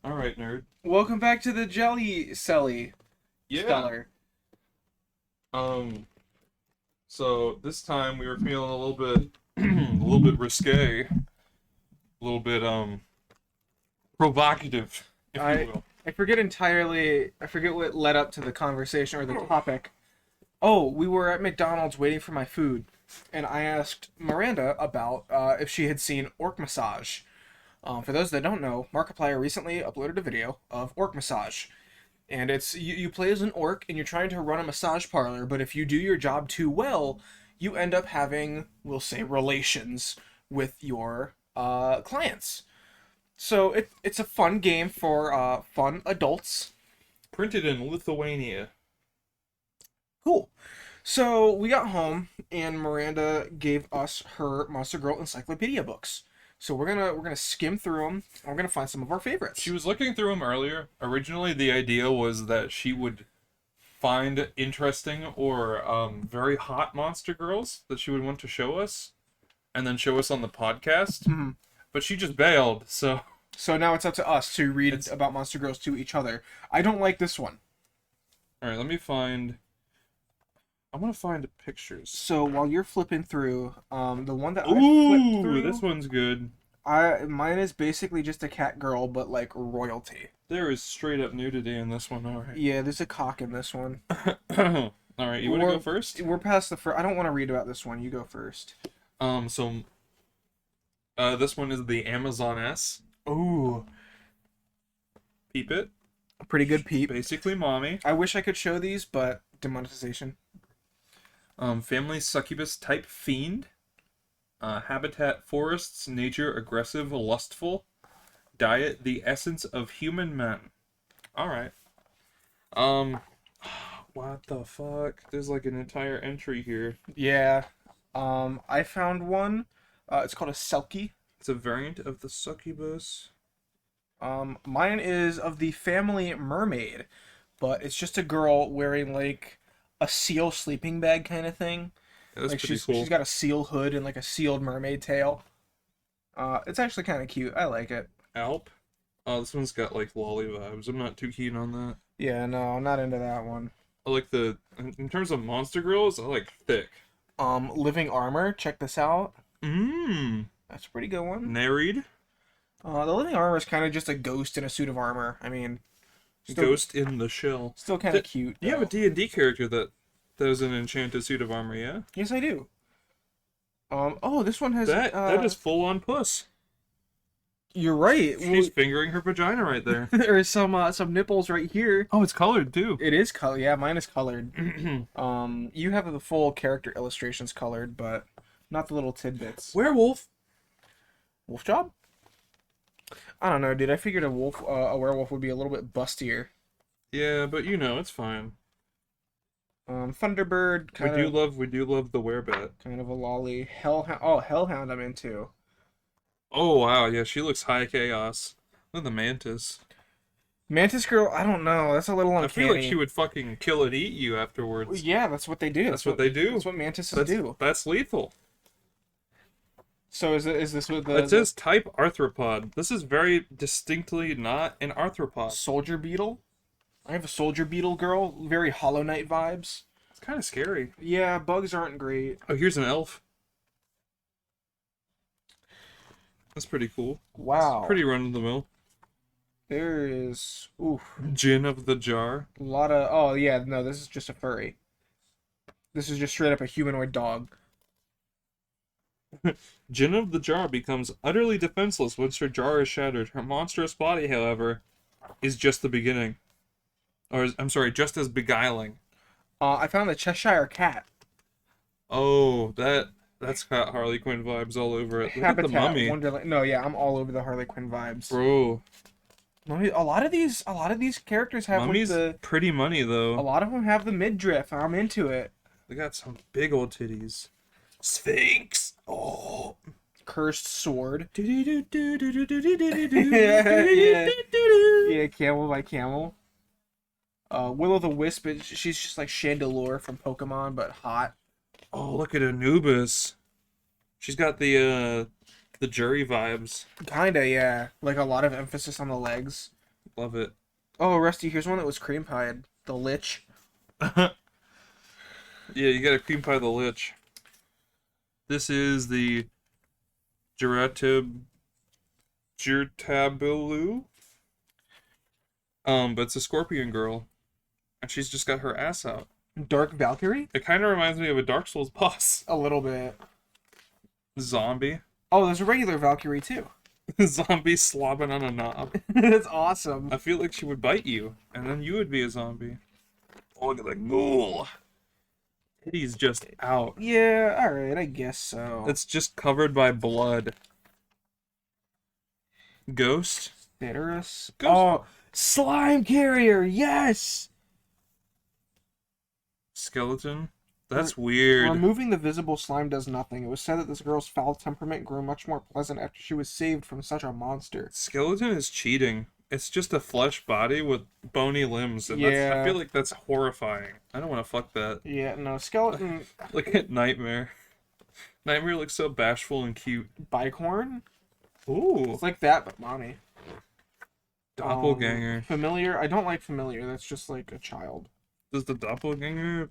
All right, nerd. Welcome back to the Jelly Celly Yeah. Stellar. Um. So this time we were feeling a little bit, a little bit risque, a little bit provocative, if you I will. I forget entirely. I forget what led up to the conversation or the topic. Oh, we were at McDonald's waiting for my food, and I asked Miranda about if she had seen Orc Massage. For those that don't know, Markiplier recently uploaded a video of Orc Massage. And it's you play as an orc and you're trying to run a massage parlor, but if you do your job too well, you end up having, we'll say, relations with your clients. So it's a fun game for fun adults. Printed in Lithuania. Cool. So we got home and Miranda gave us her Monster Girl Encyclopedia books. So we're gonna skim through them and we're gonna find some of our favorites. She was looking through them earlier. Originally, the idea was that she would find interesting or very hot monster girls that she would want to show us, and then show us on the podcast. Mhm. But she just bailed. So now it's up to us to read It's- about Monster Girls to each other. I don't like this one. All right, let me find. I want to find pictures. So while you're flipping through, the one that I flipped Ooh, through, this one's good. mine is basically just a cat girl, but like royalty. There is straight up nudity in this one. All right. Yeah, there's a cock in this one. All right, you want to We're- go first? We're past the first. I don't want to read about this one. You go first. So, this one is the Amazoness. Ooh, Peep it. a pretty good peep. Basically, mommy. I wish I could show these, but demonetization. Family succubus type fiend. Habitat forests, nature aggressive, lustful. Diet the essence of human men. All right. What the fuck? There's like an entire entry here. Yeah. I found one. It's called a Selkie. It's a variant of the succubus. Mine is of the family mermaid, but it's just a girl wearing like a seal sleeping bag kind of thing. Yeah, that's Like pretty she's cool. she's got a seal hood and like a sealed mermaid tail. It's actually kind of cute. I like it. Alp. Oh, this one's got like lolly vibes. I'm not too keen on that. Yeah, no, I'm not into that one. I like in terms of monster girls, I like thick. Living armor. Check this out. Mmm. That's a pretty good one. Married. The living armor is kind of just a ghost in a suit of armor. I mean, still, Ghost in the shell. still kind of cute. You have a though. D&D character that is an enchanted suit of armor, yeah? Yes, I do. Oh, this one has That is full on puss. You're right. She's fingering her vagina right there. There's some nipples right here. Oh, it's colored too. It is color. Yeah, mine is colored. You have the full character illustrations colored, but not the little tidbits. Werewolf. Wolf job? I don't know, dude. I figured a werewolf would be a little bit bustier. Yeah, but it's fine. Thunderbird, We do love the werebat. kind of a lolly. Hellhound. Oh, Hellhound, I'm into. Oh wow, yeah, she looks high chaos. Look at the mantis. Mantis girl, I don't know. That's a little uncanny. I feel like she would fucking kill and eat you afterwards. Yeah, that's what they do. That's what they do. That's what mantises That's, do. that's lethal. So is this what the It says type arthropod. This is very distinctly not an arthropod. soldier beetle? I have a soldier beetle girl. Very Hollow Knight vibes. It's kind of scary. Yeah, bugs aren't great. Oh, here's an elf. That's pretty cool. Wow. Pretty run of the mill. There is Gin of the jar. a lot of. Oh yeah, no, this is just a furry. This is just straight up a humanoid dog. Gin of the jar becomes utterly defenseless once her jar is shattered. Her monstrous body, however, is just the beginning. I'm sorry, just as beguiling. I found the Cheshire Cat. Oh, that's got Harley Quinn vibes all over it. Look at the Habitat mummy. Wonderland. No, yeah, I'm all over the Harley Quinn vibes. Bro, Mummy, a lot of these characters have mummy's like pretty money a though. lot of them have the midriff. I'm into it. They got some big old titties. Sphinx. Oh. Cursed sword. Yeah, Yeah, Camel by Camel. Will the Wisp, she's just like Chandelure from Pokemon, but hot. Oh, look at Anubis. She's got the jury vibes. Kinda, yeah. Like a lot of emphasis on the legs. Love it. Oh, Rusty, here's one that was cream pied. The Lich. Yeah, you gotta cream pie the lich. This is the Jirtabilu. But it's a scorpion girl. And she's just got her ass out. Dark Valkyrie? It kind of reminds me of a Dark Souls boss. A little bit. Zombie. Oh, there's a regular Valkyrie too. Zombie slobbing on a knob. That's awesome. I feel like she would bite you, and then you would be a zombie. Oh, look at that ghoul. Titty's just out. Yeah, alright, I guess so. It's just covered by blood. Ghost? Citrus. Ghost. Oh, Slime Carrier, yes! Skeleton? That's weird. Removing the visible slime does nothing. It was said that this girl's foul temperament grew much more pleasant after she was saved from such a monster. Skeleton is cheating. It's just a flesh body with bony limbs, and Yeah. I feel like that's horrifying. I don't want to fuck that. Yeah, no, Skeleton... Look at Nightmare. Nightmare looks so bashful and cute. Bicorn? Ooh. It's like that, but mommy. Doppelganger. Familiar? I don't like Familiar. That's just like a child. Does the doppelganger...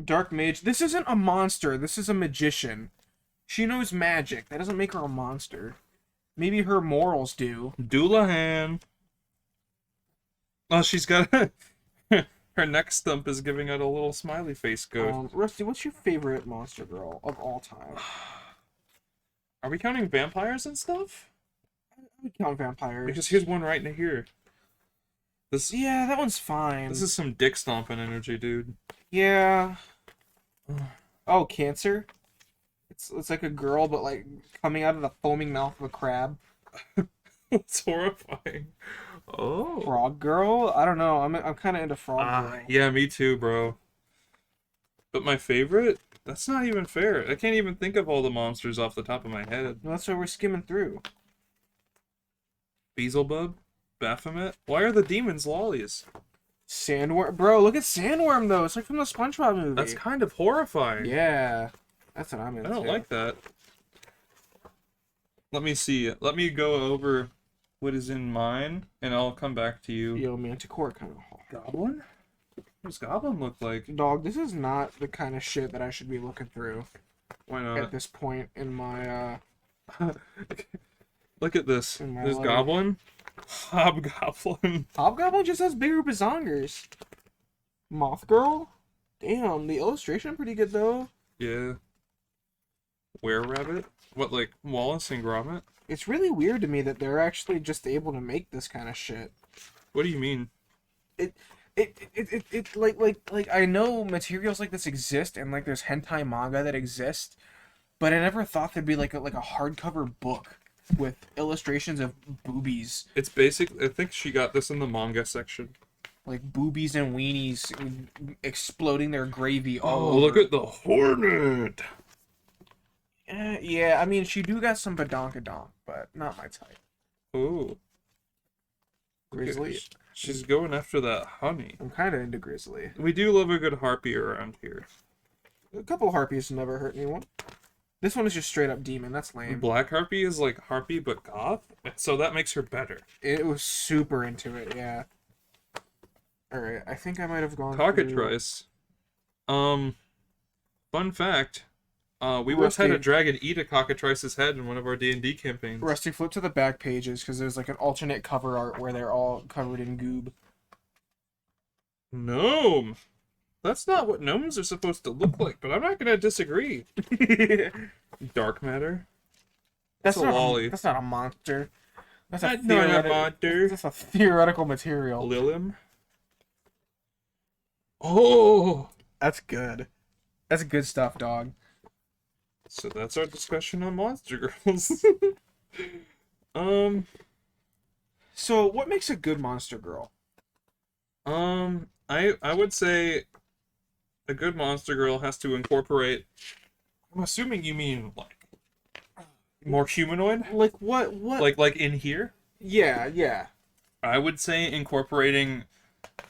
Dark Mage. This isn't a monster. This is a magician. She knows magic. That doesn't make her a monster. Maybe her morals do. Doulahan. Oh, she's got... Her neck stump is giving out a little smiley face ghost. Rusty, what's your favorite monster girl of all time? Are we counting vampires and stuff? I would count vampires. Because here's one right in here. This... Yeah, that one's fine. This is some dick stomping energy, dude. Yeah. Oh, Cancer? It's like a girl, but like coming out of the foaming mouth of a crab. It's horrifying. Oh. Frog Girl? I don't know. I'm kind of into Frog Girl. Yeah, me too, bro. But my favorite? That's not even fair. I can't even think of all the monsters off the top of my head. Well, that's why we're skimming through. Beelzebub? Baphomet? Why are the demons lollies? Sandworm, bro. Look at Sandworm though. It's like from the SpongeBob movie. That's kind of horrifying. Yeah, that's what I'm into. I don't like that. Let me see. Let me go over what is in mine, and I'll come back to you. Yo, Manticore kind of hard. Goblin? What does Goblin look like? Dog, this is not the kind of shit that I should be looking through Why not? at this point in my Look at this. In my There's life. Goblin. Hobgoblin. Hobgoblin just has bigger bazongers. Moth Girl? Damn, the illustration pretty good though. Yeah. Were-Rabbit? What, like Wallace and Gromit? It's really weird to me that they're actually just able to make this kind of shit. What do you mean? It like I know materials like this exist and like there's hentai manga that exists, but I never thought there'd be like a hardcover book with illustrations of boobies, It's basic. I think she got this in the manga section. like boobies and weenies exploding their gravy all Oh, over. look at the Hornet! Yeah, I mean she do got some badonkadonk, but not my type. Ooh. Grizzly. She's going after that honey. I'm kind of into Grizzly. We do love a good harpy around here. A couple harpies never hurt anyone. This one is just straight up demon. That's lame. Black harpy is like harpy but goth, so that makes her better. It was super into it, yeah. Alright, I think I might have gone Cockatrice. Fun fact. We once had a dragon eat a cockatrice's head in one of our D&D campaigns. Rusty, flip to the back pages, because there's like an alternate cover art where they're all covered in goob. Gnome! That's not what gnomes are supposed to look like, but I'm not gonna disagree. Dark matter? That's a not lolly. That's not a monster. That's a That's not a theoretical. monster. That's a theoretical material. Lilim? Oh! That's good. That's good stuff, dog. So that's our discussion on Monster Girls. So, what makes a good monster girl? I would say a good monster girl has to incorporate. I'm assuming you mean like more humanoid, Like what? What? like in here. Yeah, yeah. I would say incorporating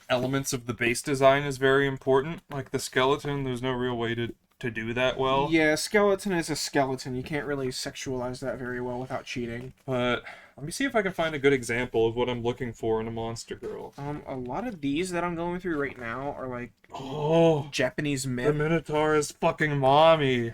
elements of the base design is very important. Like the skeleton, there's no real way to do that well. Yeah, skeleton is a skeleton. You can't really sexualize that very well without cheating. But Let me see if I can find a good example of what I'm looking for in a monster girl. A lot of these that I'm going through right now are like Oh, Japanese the myth. Minotaur is fucking mommy.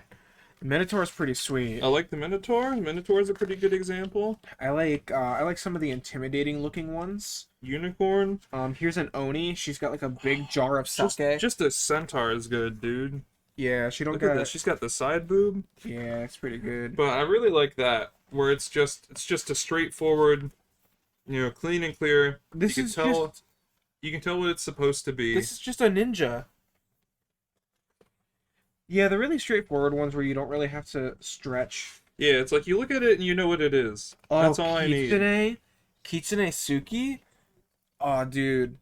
Minotaur is pretty sweet. I like the Minotaur. Minotaur is a pretty good example. I like some of the intimidating looking ones. Unicorn. Here's an Oni. She's got like a big jar of sake. Just a centaur is good, dude. Yeah, she don't Look at got. this. She's got the side boob. Yeah, it's pretty good. But I really like that, where it's just a straightforward, clean and clear. This you can is tell just you can tell what it's supposed to be. this is just a ninja. Yeah, the really straightforward ones where you don't really have to stretch. Yeah, it's like you look at it and you know what it is. Oh, That's all I need. Kitsune Suki. Oh, dude.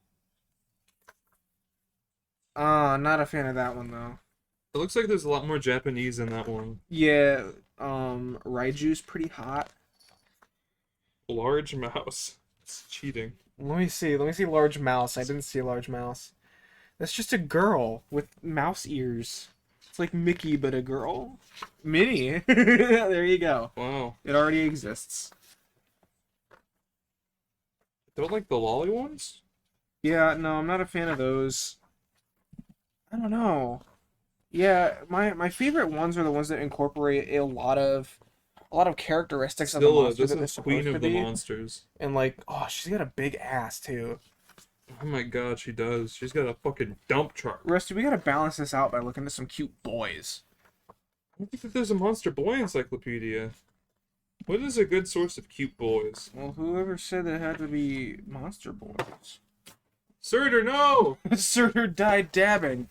Not a fan of that one though. It looks like there's a lot more Japanese in that one. Yeah, Raiju's pretty hot. Large mouse. It's cheating. Let me see. Let me see large mouse. I didn't see large mouse. That's just a girl with mouse ears. It's like Mickey, but a girl. Minnie. There you go. Wow. It already exists. Don't like the lolly ones? Yeah, no, I'm not a fan of those. I don't know. Yeah, my favorite ones are the ones that incorporate a lot of characteristics of the Still, monster this that they're is supposed queen to of the be. monsters. And like, oh, she's got a big ass too. Oh my god, she does. She's got a fucking dump truck. Rusty, we gotta balance this out by looking at some cute boys. I don't think that there's a monster boy encyclopedia. What is a good source of cute boys? Well, whoever said it had to be monster boys? Surtur, no! Surtur died dabbing.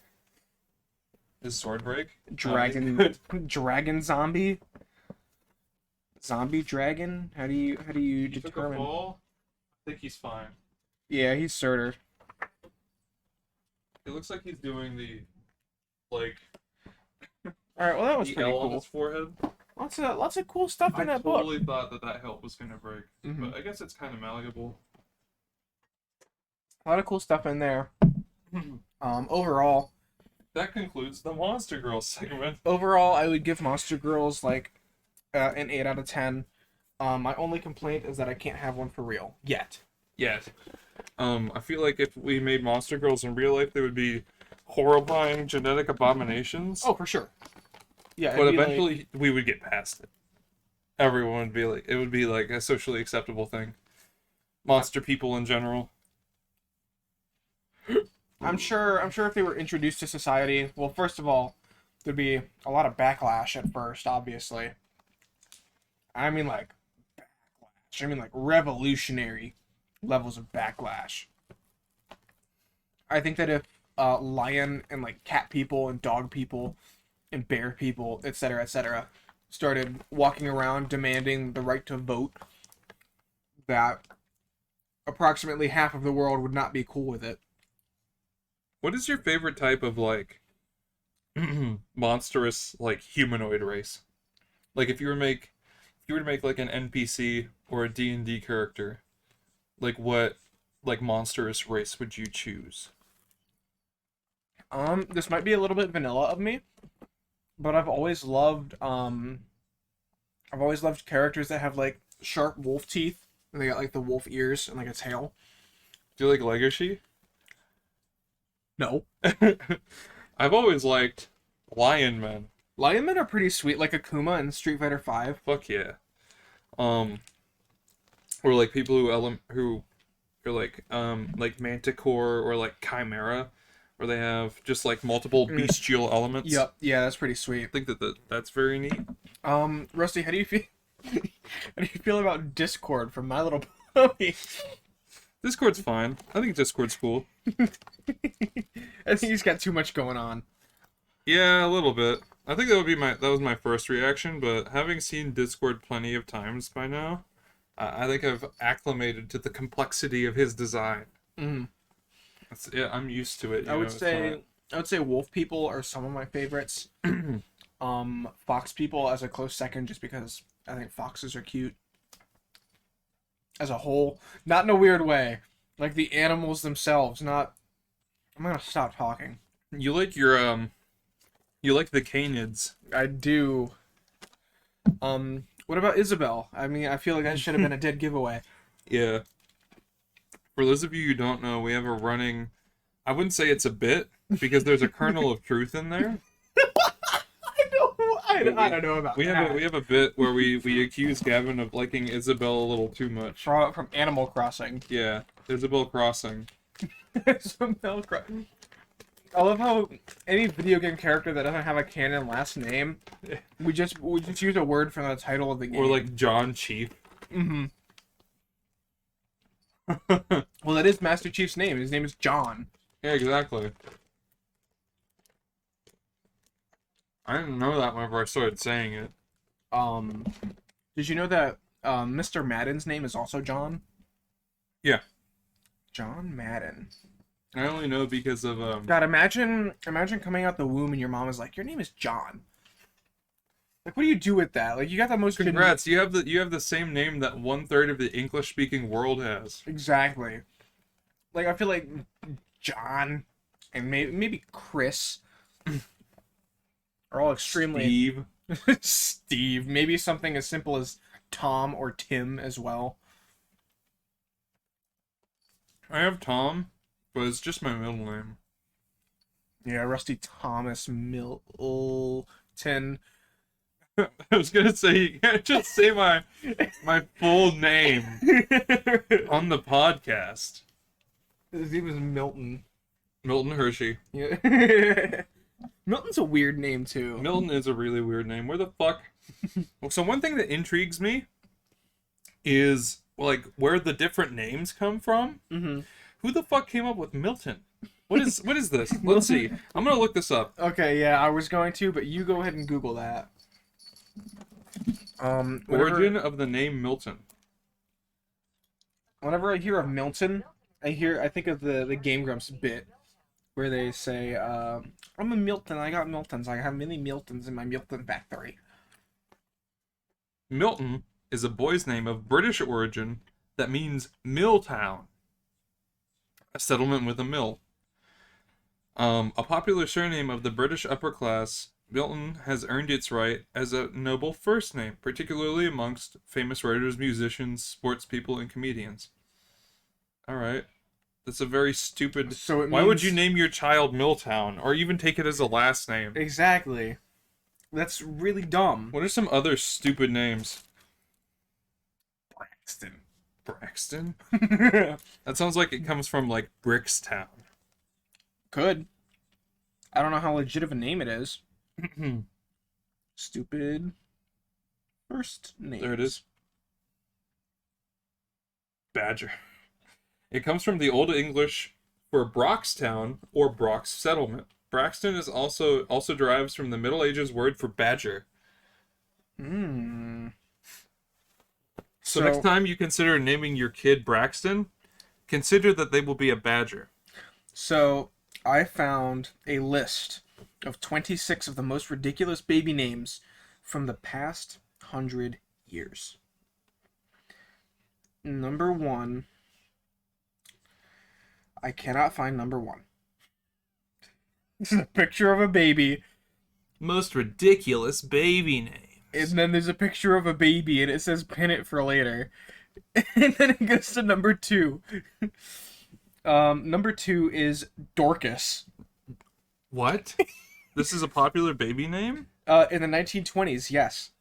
His sword break? Dragon, dragon zombie. Zombie dragon. How do you He took a determine? fall. I think he's fine. Yeah, he's Surtur. It looks like he's doing the, like, All right, well that was the pretty L on cool. his forehead. Lots of cool stuff I in that book. totally thought that help was gonna break, Mhm. but I guess it's kind of malleable. A lot of cool stuff in there. Overall, That concludes the Monster Girl segment. I would give Monster Girls like an 8 out of 10. My only complaint is that I can't have one for real yet. Yet. I feel like if we made Monster Girls in real life, they would be horrifying genetic abominations. Oh, for sure. Yeah, but it'd be like- eventually we would get past it. Everyone would be like, it would be like a socially acceptable thing. Monster people in general. I'm sure if they were introduced to society, well, first of all, there'd be a lot of backlash at first, obviously. I mean like backlash. I mean like revolutionary levels of backlash. I think that if lion and like cat people and dog people and bear people, etc., started walking around demanding the right to vote, that approximately half of the world would not be cool with it. What is your favorite type of like monstrous like humanoid race? Like if you were to make like an NPC or a D&D character, like what like monstrous race would you choose? This might be a little bit vanilla of me, but I've always loved characters that have like sharp wolf teeth and they got like the wolf ears and like a tail. Do you like Legoshi? No. I've always liked lion men. Lion men are pretty sweet, like Akuma in Street Fighter V. Fuck yeah. Or like people who are like Manticore or like Chimera, where they have just like multiple bestial elements. Yep, yeah, that's pretty sweet. I think that's very neat. Rusty, how do you feel? How do you feel about Discord from My Little Pony? Discord's fine. I think Discord's cool. I think he's got too much going on. Yeah, a little bit. I think that was my first reaction, but having seen Discord plenty of times by now, I think I've acclimated to the complexity of his design. Mm. Yeah, I'm used to it. I would say wolf people are some of my favorites. Fox people as a close second, just because I think foxes are cute. As a whole, not in a weird way, like the animals themselves. Not. I'm gonna stop talking. You like your you like the canids. I do. What about Isabel? I mean, I feel like that should have been a dead giveaway. Yeah. For those of you who don't know, we have a running. I wouldn't say it's a bit because there's a kernel of truth in there. I don't know about We that. have a bit where we accuse Gavin of liking Isabel a little too much. From Animal Crossing. Yeah, Isabel Crossing. Isabel Crossing. I love how any video game character that doesn't have a canon last name, we just use a word from the title of the game. Or like John Chief. Mm-hmm. Well, that is Master Chief's name. His name is John. Yeah, exactly. I didn't know that whenever I started saying it. Did you know that Mr. Madden's name is also John? Yeah. John Madden. I only know because of God, imagine coming out the womb and your mom is like, "Your name is John." Like, what do you do with that? Like, you got the most. Congrats! You have the same name that 1/3 of the English-speaking world has. Exactly. Like, I feel like John and maybe Chris are all extremely. Steve. Steve. Maybe something as simple as Tom or Tim as well. I have Tom, but it's just my middle name. Yeah, Rusty Thomas Milton. I was gonna say you can't just say my full name on the podcast. His name is Milton. Milton Hershey. Yeah. Milton's a weird name too. Milton is a really weird name. Where the fuck? So one thing that intrigues me is like where the different names come from. Mm-hmm. Who the fuck came up with Milton? What is this? Let's see. I'm gonna look this up. Okay, yeah, I was going to, but you go ahead and Google that. Origin of the name Milton. Whenever I hear of Milton, I think of the Game Grumps bit where they say, "I'm a Milton. I got Miltons. I have many Miltons in my Milton factory." Milton is a boy's name of British origin that means mill town, a settlement with a mill. A popular surname of the British upper class, Milton has earned its right as a noble first name, particularly amongst famous writers, musicians, sports people, and comedians. Alright. That's a very stupid... So Why would you name your child Milltown, or even take it as a last name? Exactly. That's really dumb. What are some other stupid names? Braxton. Braxton? That sounds like it comes from, like, Brickstown. Could. I don't know how legit of a name it is. Stupid first name. There it is. Badger. It comes from the Old English for Broxtown or Brox settlement. Braxton is also derives from the Middle Ages word for badger. Hmm. So next time you consider naming your kid Braxton, consider that they will be a badger. So I found a list of 26 of the most ridiculous baby names from the past 100 years. Number 1. I cannot find number 1. This is a picture of a baby. Most ridiculous baby name. And then there's a picture of a baby and it says pin it for later. And then it goes to number 2. Number 2 is Dorcas. What? This is a popular baby name? In the 1920s, yes.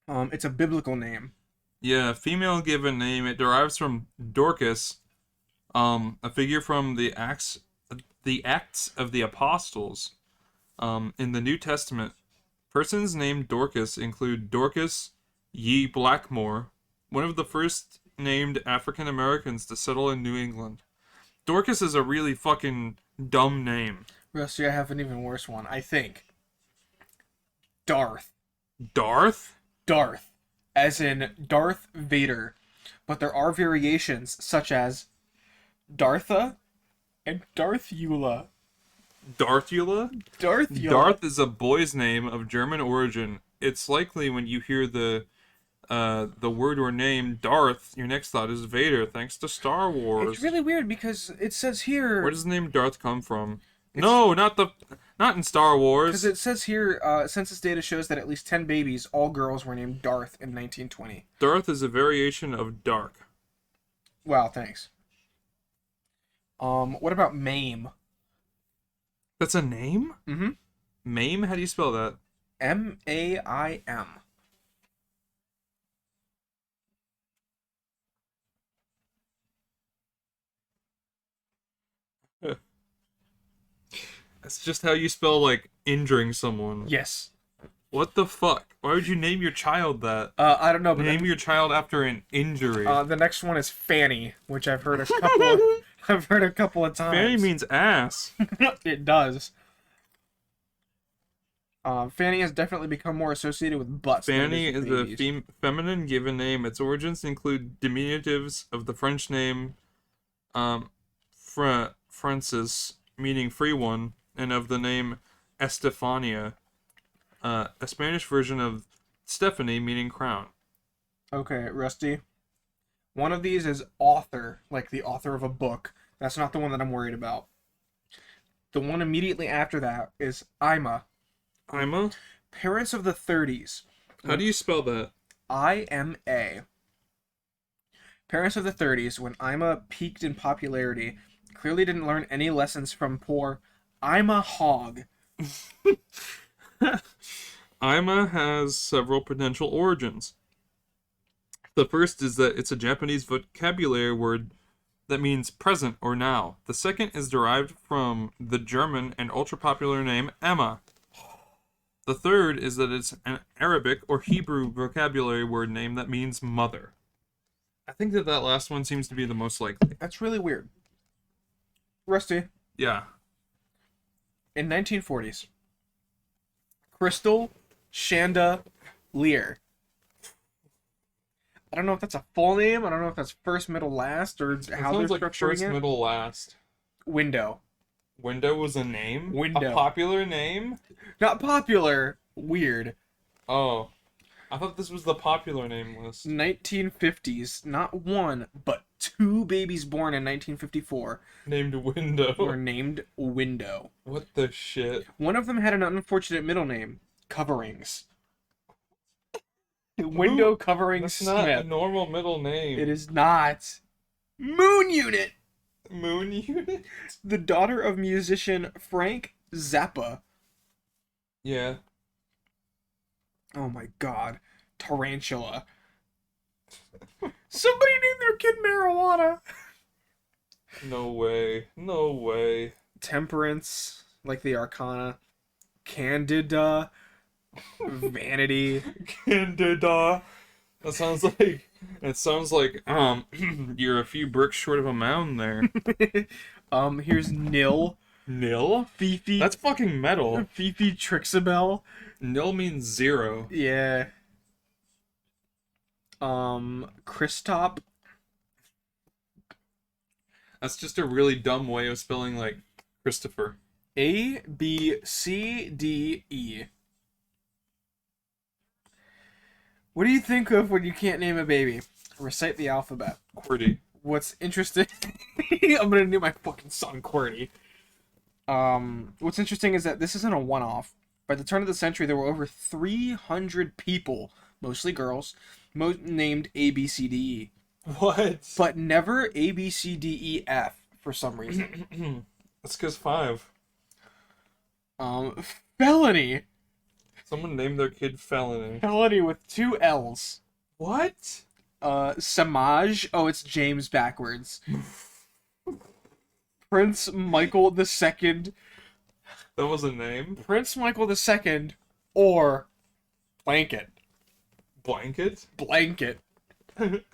It's a biblical name. Yeah, female given name. It derives from Dorcas, a figure from the Acts of the Apostles. In the New Testament, persons named Dorcas include Dorcas Ye Blackmore, one of the first named African Americans to settle in New England. Dorcas is a really fucking dumb name. Rusty, I have an even worse one, I think. Darth. Darth? Darth. As in Darth Vader. But there are variations, such as Dartha and Darthula. Darthula? Darthula. Darth is a boy's name of German origin. It's likely when you hear the word or name Darth, your next thought is Vader, thanks to Star Wars. It's really weird because it says here... Where does the name Darth come from? No, not the Not in Star Because Wars. it says here, census data shows that at least 10 babies, all girls, were named Darth in 1920. Darth is a variation of dark. Wow, thanks. What about Mame? That's a name? Mm-hmm. Mame? How do you spell that? M-A-I-M. That's just how you spell, like, injuring someone. Yes. What the fuck? Why would you name your child that? I don't know, but Name your child after an injury. the next one is Fanny, which I've heard a couple. I've heard a couple of times. Fanny means ass. It does. Fanny has definitely become more associated with butts. Fanny than is it with a babies. feminine given name. Its origins include diminutives of the French name Francis, meaning free one, and of the name Estefania, a Spanish version of Stephanie, meaning crown. Okay, Rusty. One of these is author, like the author of a book. That's not the one that I'm worried about. The one immediately after that is Ima. Ima? Parents of the 30s. How do you spell that? I-M-A. Parents of the 30s, when Ima peaked in popularity, clearly didn't learn any lessons from poor Ima Hogg. Ima has several potential origins. The first is that it's a Japanese vocabulary word that means present or now. The second is derived from the German and ultra-popular name Emma. The third is that it's an Arabic or Hebrew vocabulary word name that means mother. I think that last one seems to be the most likely. That's really weird. Rusty, Yeah. in 1940s, Crystal Shanda Lear. I don't know if that's a full name. I don't know if that's first, middle, last, or It how they're sounds like structuring first, it. middle, last. Window. Window was a name? Window. A popular name? Not popular. Weird. Oh. I thought this was the popular name list. 1950s. Not one, but two babies born in 1954 Named Window. were named Window. What the shit? One of them had an unfortunate middle name, Coverings. Window Coverings That's not a Smith. normal middle name. It is not. Moon Unit. Moon Unit? The daughter of musician Frank Zappa. Yeah. Oh my god. Tarantula. Somebody named their kid Marijuana. No way. No way. Temperance, like the Arcana. Candida. Vanity. Candida. That sounds like you're a few bricks short of a mound there. Here's Nil. Nil? Fifi. That's fucking metal. Fifi Trixabel. Nil means zero. Yeah. Christop. That's just a really dumb way of spelling like Christopher. A B C D E. What do you think of when you can't name a baby? Recite the alphabet. QWERTY. What's interesting... I'm gonna name my fucking son QWERTY. What's interesting is that this isn't a one-off. By the turn of the century, there were over 300 people, mostly girls, named A, B, C, D, E. What? But never A, B, C, D, E, F, for some reason. That's because 5. Felony. Someone named their kid Felony. Felony with 2 L's. What? Samaj. Oh, it's James backwards. Prince Michael II. That was a name? Prince Michael II or Blanket. Blanket? Blanket.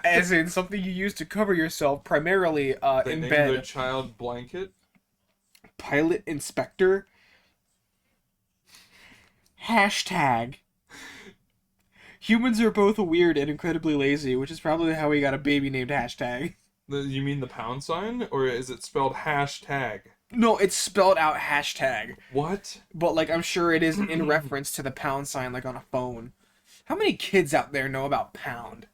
As in something you use to cover yourself, primarily They in named bed. their child Blanket? Pilot Inspector. Hashtag. Humans are both weird and incredibly lazy, which is probably how we got a baby named Hashtag. You mean the pound sign? Or is it spelled hashtag? No, it's spelled out Hashtag. What? But, like, I'm sure it is in reference to the pound sign, like, on a phone. How many kids out there know about pound?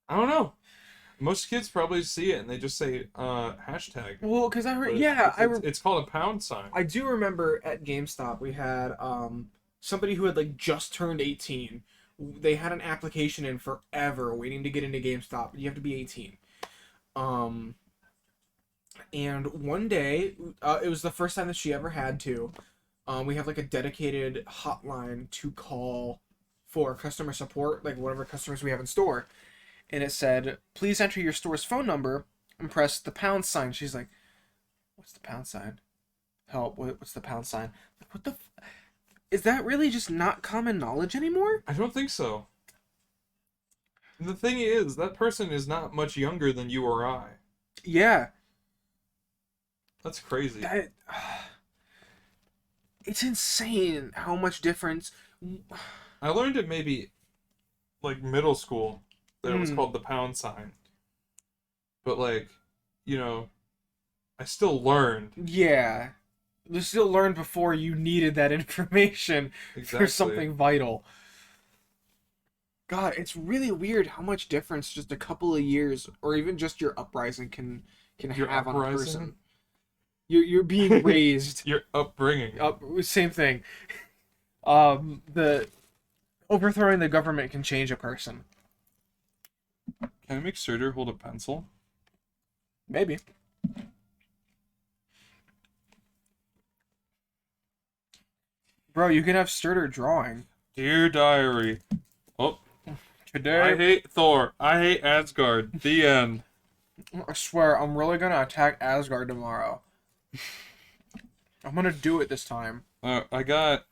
I don't know. Most kids probably see it and they just say hashtag. Well, because I But heard, yeah, it's called a pound sign. I do remember at GameStop we had somebody who had like just turned 18. They had an application in forever waiting to get into GameStop. You have to be 18. Um, and one day, it was the first time that she ever had to. We have like a dedicated hotline to call for customer support, like whatever customers we have in store. And it said, please enter your store's phone number and press the pound sign. She's like, what's the pound sign? Help, what's the pound sign? Like, what the is that really just not common knowledge anymore? I don't think so. The thing is, that person is not much younger than you or I. Yeah. That's crazy. That it's insane how much difference. I learned it maybe like middle school that it was Mm. called the pound sign. But like, you know, I still learned. Yeah. You still learned before you needed that information for Exactly. something vital. God, it's really weird how much difference just a couple of years or even just your uprising can Your have on a uprising? person. You're being raised. Your upbringing. Same thing. The overthrowing the government can change a person. Can I make Surtur hold a pencil? Maybe. Bro, you can have Sturter drawing. Dear diary. Oh, Today, I hate Thor. I hate Asgard. The end. I swear, I'm really gonna attack Asgard tomorrow. I'm gonna do it this time. I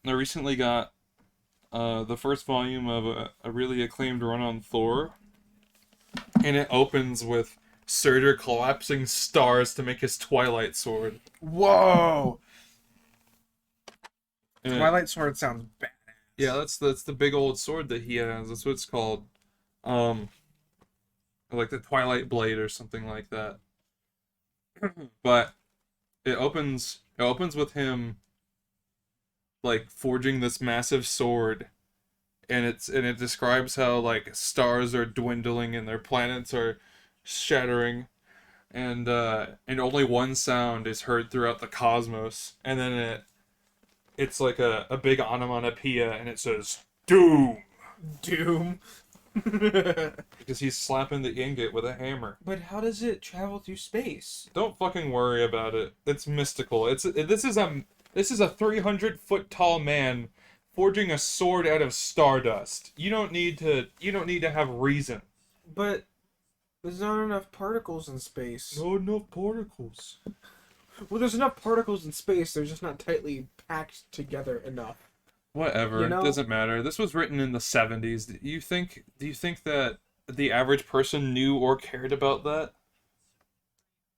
recently got the first volume of a really acclaimed run on Thor, and it opens with Surtur collapsing stars to make his Twilight Sword. Whoa! And Twilight Sword sounds bad. yeah, that's the big old sword that he has. That's what it's called. Like the Twilight Blade or something like that. But it opens with him like forging this massive sword, and it describes how like stars are dwindling and their planets are shattering, and only one sound is heard throughout the cosmos, and then it's like a big onomatopoeia, and it says doom Doom. because he's slapping the ingot with a hammer. But how does it travel through space? Don't fucking worry about it. It's mystical. This is a 300-foot tall man forging a sword out of stardust. You don't need to have reason. But there's not enough particles in space. No enough particles. Well, there's enough particles in space. They're just not tightly packed together enough. Whatever. You know- It doesn't matter. This was written in the 70s. Do you think that the average person knew or cared about that?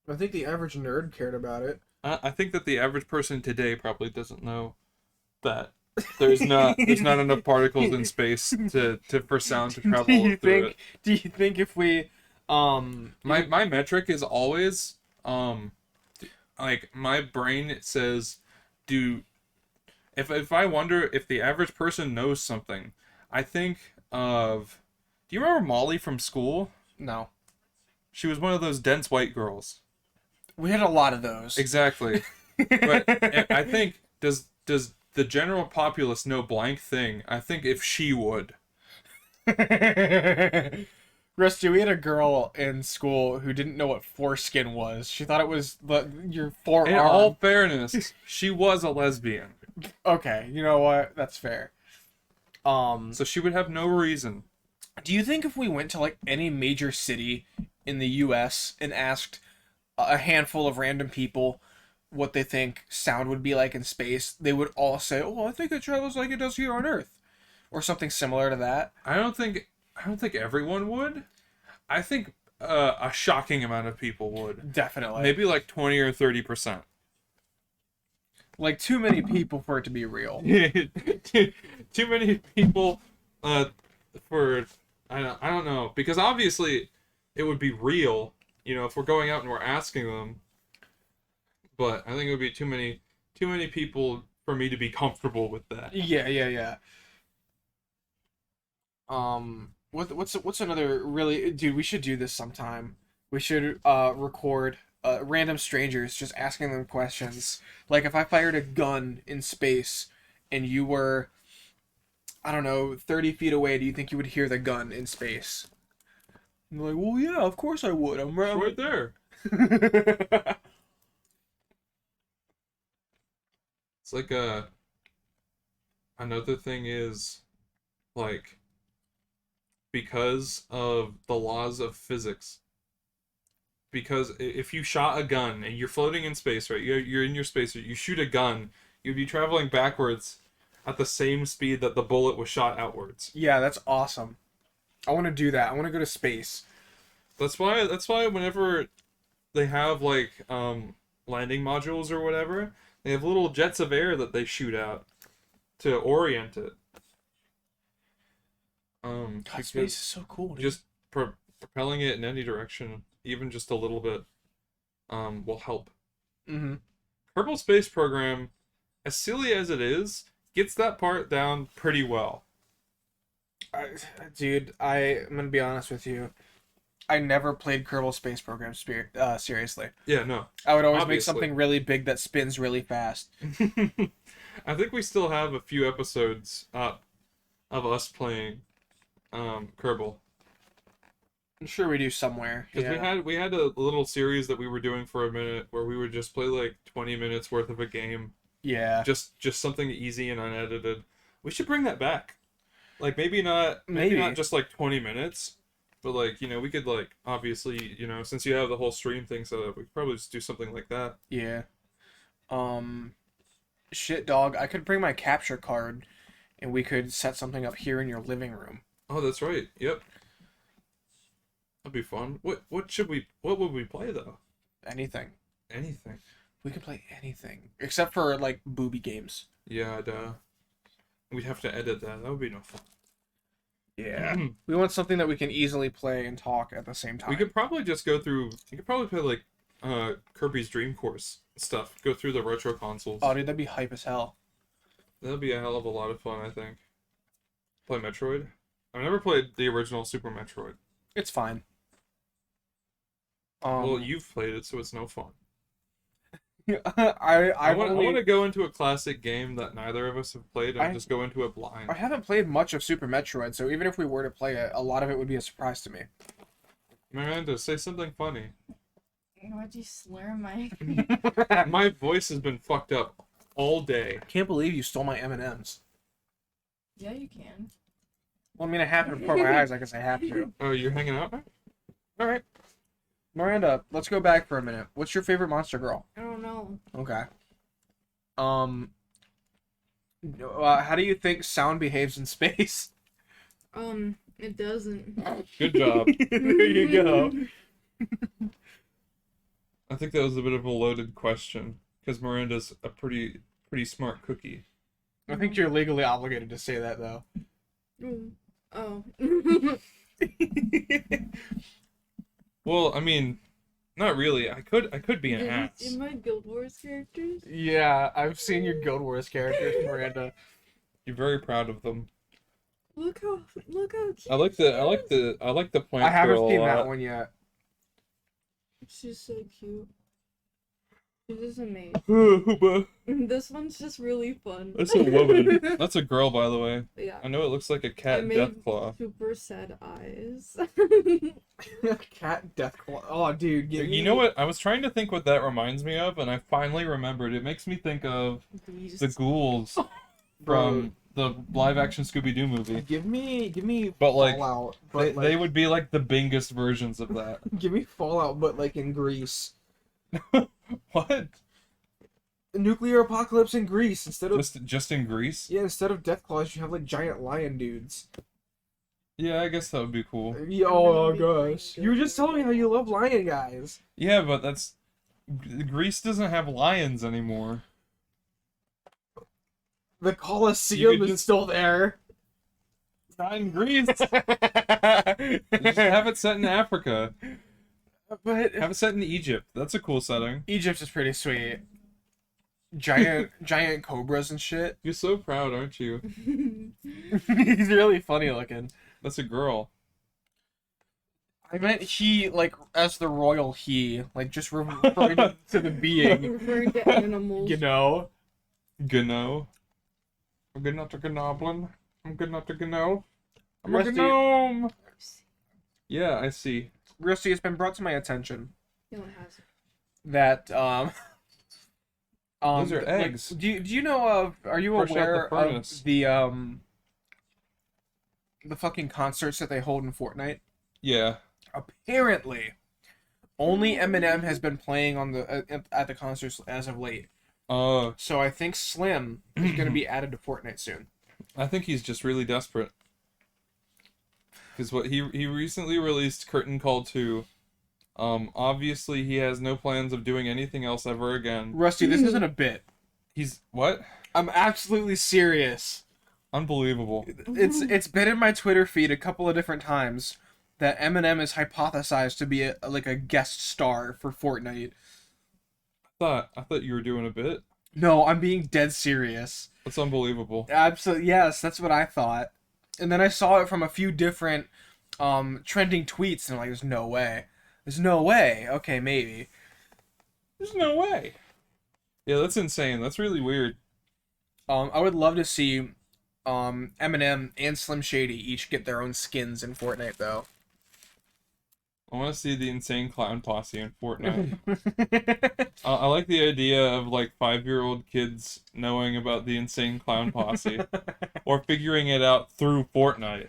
I think the average nerd cared about it. I think that the average person today probably doesn't know that there's not enough particles in space to for sound to travel through it. Do you think if we My metric is always like my brain says if I wonder if the average person knows something, I think of, do you remember Molly from school? No. She was one of those dense white girls. We had a lot of those. Exactly. But I think does the general populace know blank thing? I think if she would. Rusty, we had a girl in school who didn't know what foreskin was. She thought it was your forearm. In all fairness, she was a lesbian. Okay, you know what? That's fair. So she would have no reason. Do you think if we went to like any major city in the US and asked a handful of random people what they think sound would be like in space, they would all say, "Oh, I think it travels like it does here on Earth," or something similar to that? I don't think everyone would. I think a shocking amount of people would. Definitely. Maybe like 20 or 30%. Like too many people for it to be real. Too many people for I don't know, because obviously it would be real, if we're going out and we're asking them. But I think it would be too many people for me to be comfortable with that. Yeah. What's another really, dude? We should do this sometime. We should record random strangers just asking them questions. Like if I fired a gun in space and you were, I don't know, 30 feet away, do you think you would hear the gun in space? And they're like, well, yeah, of course I would. I'm It's right. right there. It's like another thing is like because of the laws of physics. Because if you shot a gun and you're floating in space, right? You're in your spacesuit. You shoot a gun, you'd be traveling backwards at the same speed that the bullet was shot outwards. Yeah, that's awesome. I want to do that. I want to go to space. That's why whenever they have like landing modules or whatever, they have little jets of air that they shoot out to orient it. God, space is so cool. Dude. Just propelling it in any direction, even just a little bit, will help. Mm-hmm. Kerbal Space Program, as silly as it is, gets that part down pretty well. Dude, I'm gonna be honest with you. I never played Kerbal Space Program seriously. Yeah, no. I would always make Obviously. something really big that spins really fast. I think we still have a few episodes up of us playing Kerbal. I'm sure we do somewhere. Because we had a little series that we were doing for a minute where we would just play like 20 minutes worth of a game. Yeah. Just something easy and unedited. We should bring that back. Like maybe not just like 20 minutes, but like, you know, we could like obviously, you know, since you have the whole stream thing set up, we could probably just do something like that. Yeah. Shit, dog. I could bring my capture card, and we could set something up here in your living room. Oh, that's right. Yep. That'd be fun. What would we play though? Anything. Anything. We could play anything except for like booby games. Yeah, we'd have to edit that. That would be no fun. Yeah. We want something that we can easily play and talk at the same time. We could probably just go through. You could probably play like Kirby's Dream Course stuff. Go through the retro consoles. Oh, dude, that'd be hype as hell. That'd be a hell of a lot of fun, I think. Play Metroid. I've never played the original Super Metroid. It's fine. Well, you've played it, so it's no fun. I want to go into a classic game that neither of us have played and just go into it blind. I haven't played much of Super Metroid, so even if we were to play it, a lot of it would be a surprise to me. Miranda, say something funny. Why'd you slur my... My voice has been fucked up all day. I can't believe you stole my M&Ms. Yeah, you can. Well, I mean, I happen to put my eyes. I guess I have to. Oh, you're hanging out now? All right. Miranda, let's go back for a minute. What's your favorite monster girl? I don't know. Okay. How do you think sound behaves in space? It doesn't. Good job. There you go. I think that was a bit of a loaded question because Miranda's a pretty smart cookie. I think you're legally obligated to say that, though. Oh. Well, I mean, not really. I could be an ass. In my Guild Wars characters? Yeah, I've seen your Guild Wars characters, Miranda. You're very proud of them. Look how cute. I like the plant I haven't girl a seen lot. that one yet. She's so cute. She's just amazing. This one's just really fun. That's a woman. That's a girl, by the way. Yeah. I know it looks like a I cat made deathclaw. super sad eyes. Cat Deathclaw. Oh, dude. You know what? I was trying to think what that reminds me of, and I finally remembered. It makes me think of the ghouls from the live-action Scooby-Doo movie. Give me But like, Fallout. they would be like the bingest versions of that. Give me Fallout, but like in Greece. What? Nuclear apocalypse in Greece instead of Just in Greece? yeah, instead of Deathclaws, you have like giant lion dudes. Yeah, I guess that would be cool. Oh gosh, you were just telling me how you love lion guys. Yeah, but that's Greece doesn't have lions anymore. The Colosseum is just- still there. Not in Greece. Just have it set in Africa. But Have it set in Egypt. That's a cool setting. Egypt is pretty sweet. Giant cobras and shit. You're so proud, aren't you? He's really funny looking. That's a girl. I meant he, like, as the royal he, like, just referring to the being, Referring to animals. you know? Gno. I'm good not a goblin. I'm good not a gno. I'm a Rusty, gnome. Yeah, I see. Rusty, it's been brought to my attention No one has. that, Those are like, eggs. do you know of, are you Fresh out the aware furnace. of the fucking concerts that they hold in Fortnite? Yeah. Apparently, only Eminem has been playing on at the concerts as of late. So I think Slim is going to be added to Fortnite soon. I think he's just really desperate. Because what he recently released Curtain Call 2. Obviously he has no plans of doing anything else ever again. Rusty, this isn't a bit. He's what? I'm absolutely serious. Unbelievable. It's been in my Twitter feed a couple of different times that Eminem is hypothesized to be like a guest star for Fortnite. I thought you were doing a bit. No, I'm being dead serious. That's unbelievable. Absolutely, yes, that's what I thought. And then I saw it from a few different trending tweets, and I'm like, there's no way. There's no way. Okay, maybe. There's no way. Yeah, that's insane. That's really weird. I would love to see Eminem and Slim Shady each get their own skins in Fortnite, though. I want to see the insane clown posse in Fortnite. I like the idea of like 5-year-old kids knowing about the insane clown posse or figuring it out through Fortnite.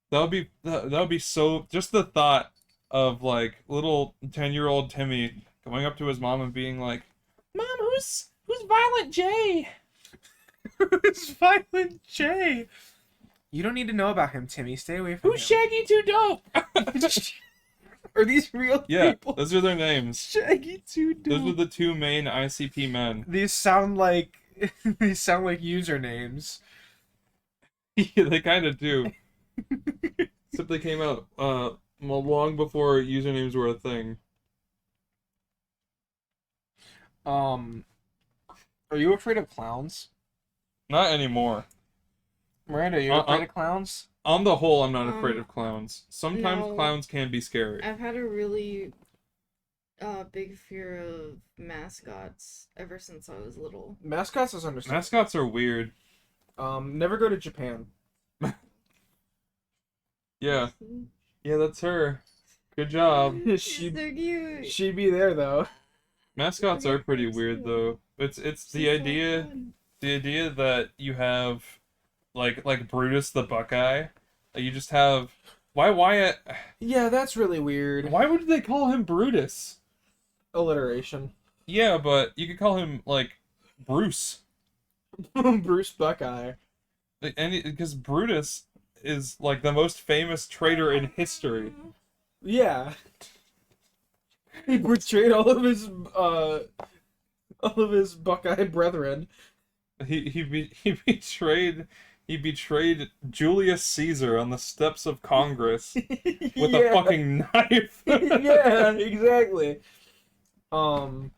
That would be so. Just the thought of like little 10-year-old Timmy going up to his mom and being like, "Mom, who's Violent J?" It's Violent J. You don't need to know about him, Timmy. Stay away from him. Shaggy Too Dope? Are these real Yeah, people? those are their names. Shaggy Too Those were Dope. the two main ICP men. These sound like usernames. Yeah, they kind of do. Except they came out long before usernames were a thing. Are you afraid of clowns? Not anymore. Miranda, are you afraid of clowns? On the whole, I'm not afraid of clowns. Sometimes no. clowns can be scary. I've had a really big fear of mascots ever since I was little. Mascots is understandable. Mascots are weird. Never go to Japan. Yeah. Yeah, that's her. Good job. They're She'd cute. be there though. Mascots are pretty weird though. It's the She's so idea fun. that you have like Brutus the Buckeye. You just have why Yeah, that's really weird. why would they call him Brutus? Alliteration. Yeah, but you could call him like Bruce. Bruce Buckeye. And because Brutus is like the most famous traitor in history. Yeah. He betrayed all of his Buckeye brethren. He betrayed Julius Caesar on the steps of Congress with a fucking knife. Yeah, exactly. I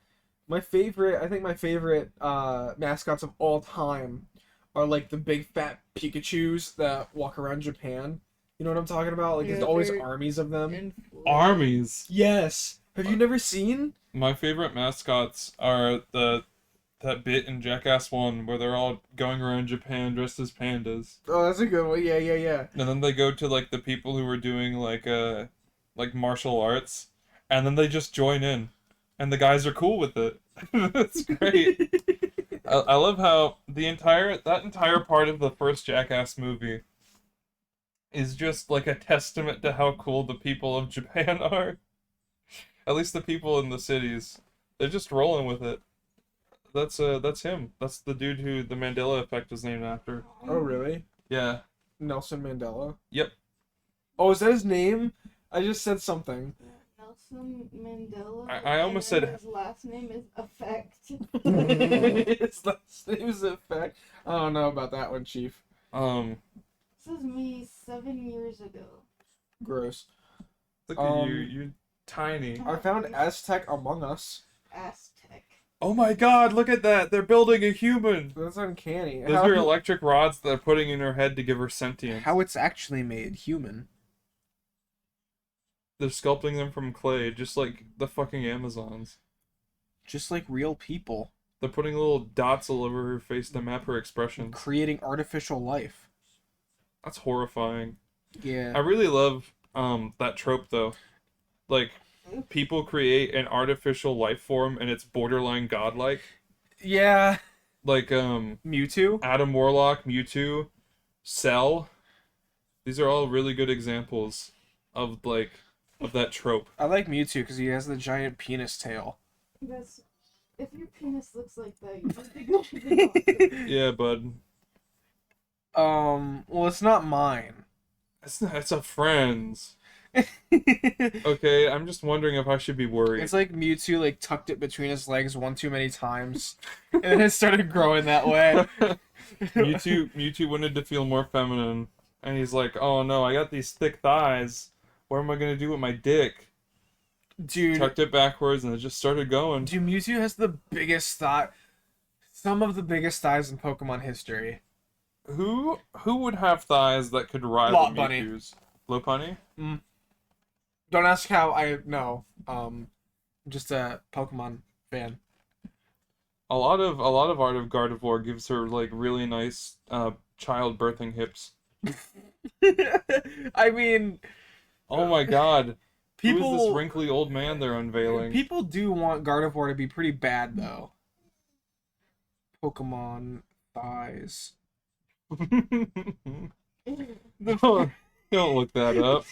think my favorite mascots of all time are like the big fat Pikachus that walk around Japan. You know what I'm talking about? Like there's Yeah, always they're- armies of them. And Armies. Yes. Have you never seen? My favorite mascots are that bit in Jackass 1 where they're all going around Japan dressed as pandas. Oh, that's a good one. Yeah. And then they go to like the people who are doing like martial arts, and then they just join in, and the guys are cool with it. It's great. I love how that entire part of the first Jackass movie is just like a testament to how cool the people of Japan are. At least the people in the cities, they're just rolling with it. That's him. That's the dude who the Mandela effect is named after. Oh, really? Yeah. Nelson Mandela? Yep. Oh, is that his name? I just said something. Nelson Mandela. I almost and said- his last name is Effect. His last name is Effect. I don't know about that one, Chief. This is me 7 years ago. Gross. Look at you. You're tiny. I found Aztec Among Us. Aztec. Oh my god, look at that! They're building a human! That's uncanny. Those are electric rods they're putting in her head to give her sentience. How it's actually made human. They're sculpting them from clay, just like the fucking Amazons. Just like real people. They're putting little dots all over her face to map her expressions. Creating artificial life. That's horrifying. Yeah. I really love that trope though. Like, people create an artificial life form and it's borderline godlike. Yeah. Like Mewtwo? Adam Warlock, Mewtwo, Cell. These are all really good examples of that trope. I like Mewtwo because he has the giant penis tail. That's, if your penis looks like that, you don't think it should be Yeah, bud. Well, it's not mine. It's a friend's. Okay, I'm just wondering if I should be worried. It's like Mewtwo like tucked it between his legs one too many times, and then it started growing that way. Mewtwo wanted to feel more feminine, and he's like, "Oh no, I got these thick thighs. What am I gonna do with my dick?" Dude, Tucked it backwards, and it just started going. dude, Mewtwo has the biggest thigh, some of the biggest thighs in Pokemon history. Who would have thighs that could rival Lot Bunny. Mewtwo's? Lopunny? Don't ask how I know. I'm just a Pokemon fan. A lot of Art of Gardevoir gives her like really nice child birthing hips. I mean, Oh my god. Who is this people wrinkly old man they're unveiling? people do want Gardevoir to be pretty bad though. Pokemon thighs. Don't look that up.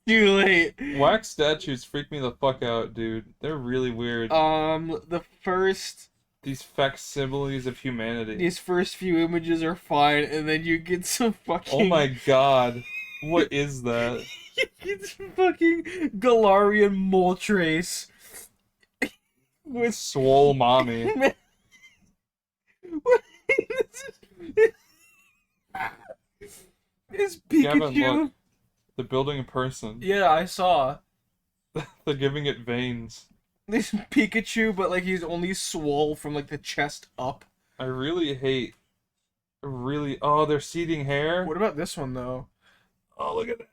Too late. Wax statues freak me the fuck out, dude. They're really weird. The first These facsimiles of humanity. these first few images are fine, and then you get some fucking. Oh my god. What is that? You get some fucking Galarian Moltres. With Swole mommy. What is Gavin, Pikachu? look. They're building a person. Yeah, I saw. They're giving it veins. This Pikachu, but like he's only swole from like the chest up. I really hate. Oh, they're seeding hair. What about this one though? Oh, look at that.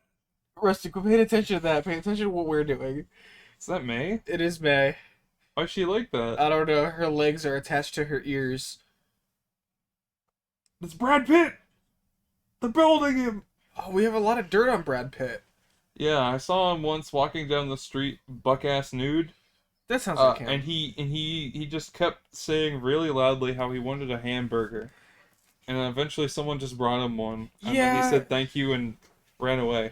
Rustic, pay attention to that. Pay attention to what we're doing. Is that May? It is May. Why's she like that? I don't know. Her legs are attached to her ears. It's Brad Pitt. They're building him. Oh, we have a lot of dirt on Brad Pitt. Yeah, I saw him once walking down the street, buck ass nude. That sounds like him. And he just kept saying really loudly how he wanted a hamburger, and then eventually someone just brought him one. And then Yeah. he said thank you and ran away.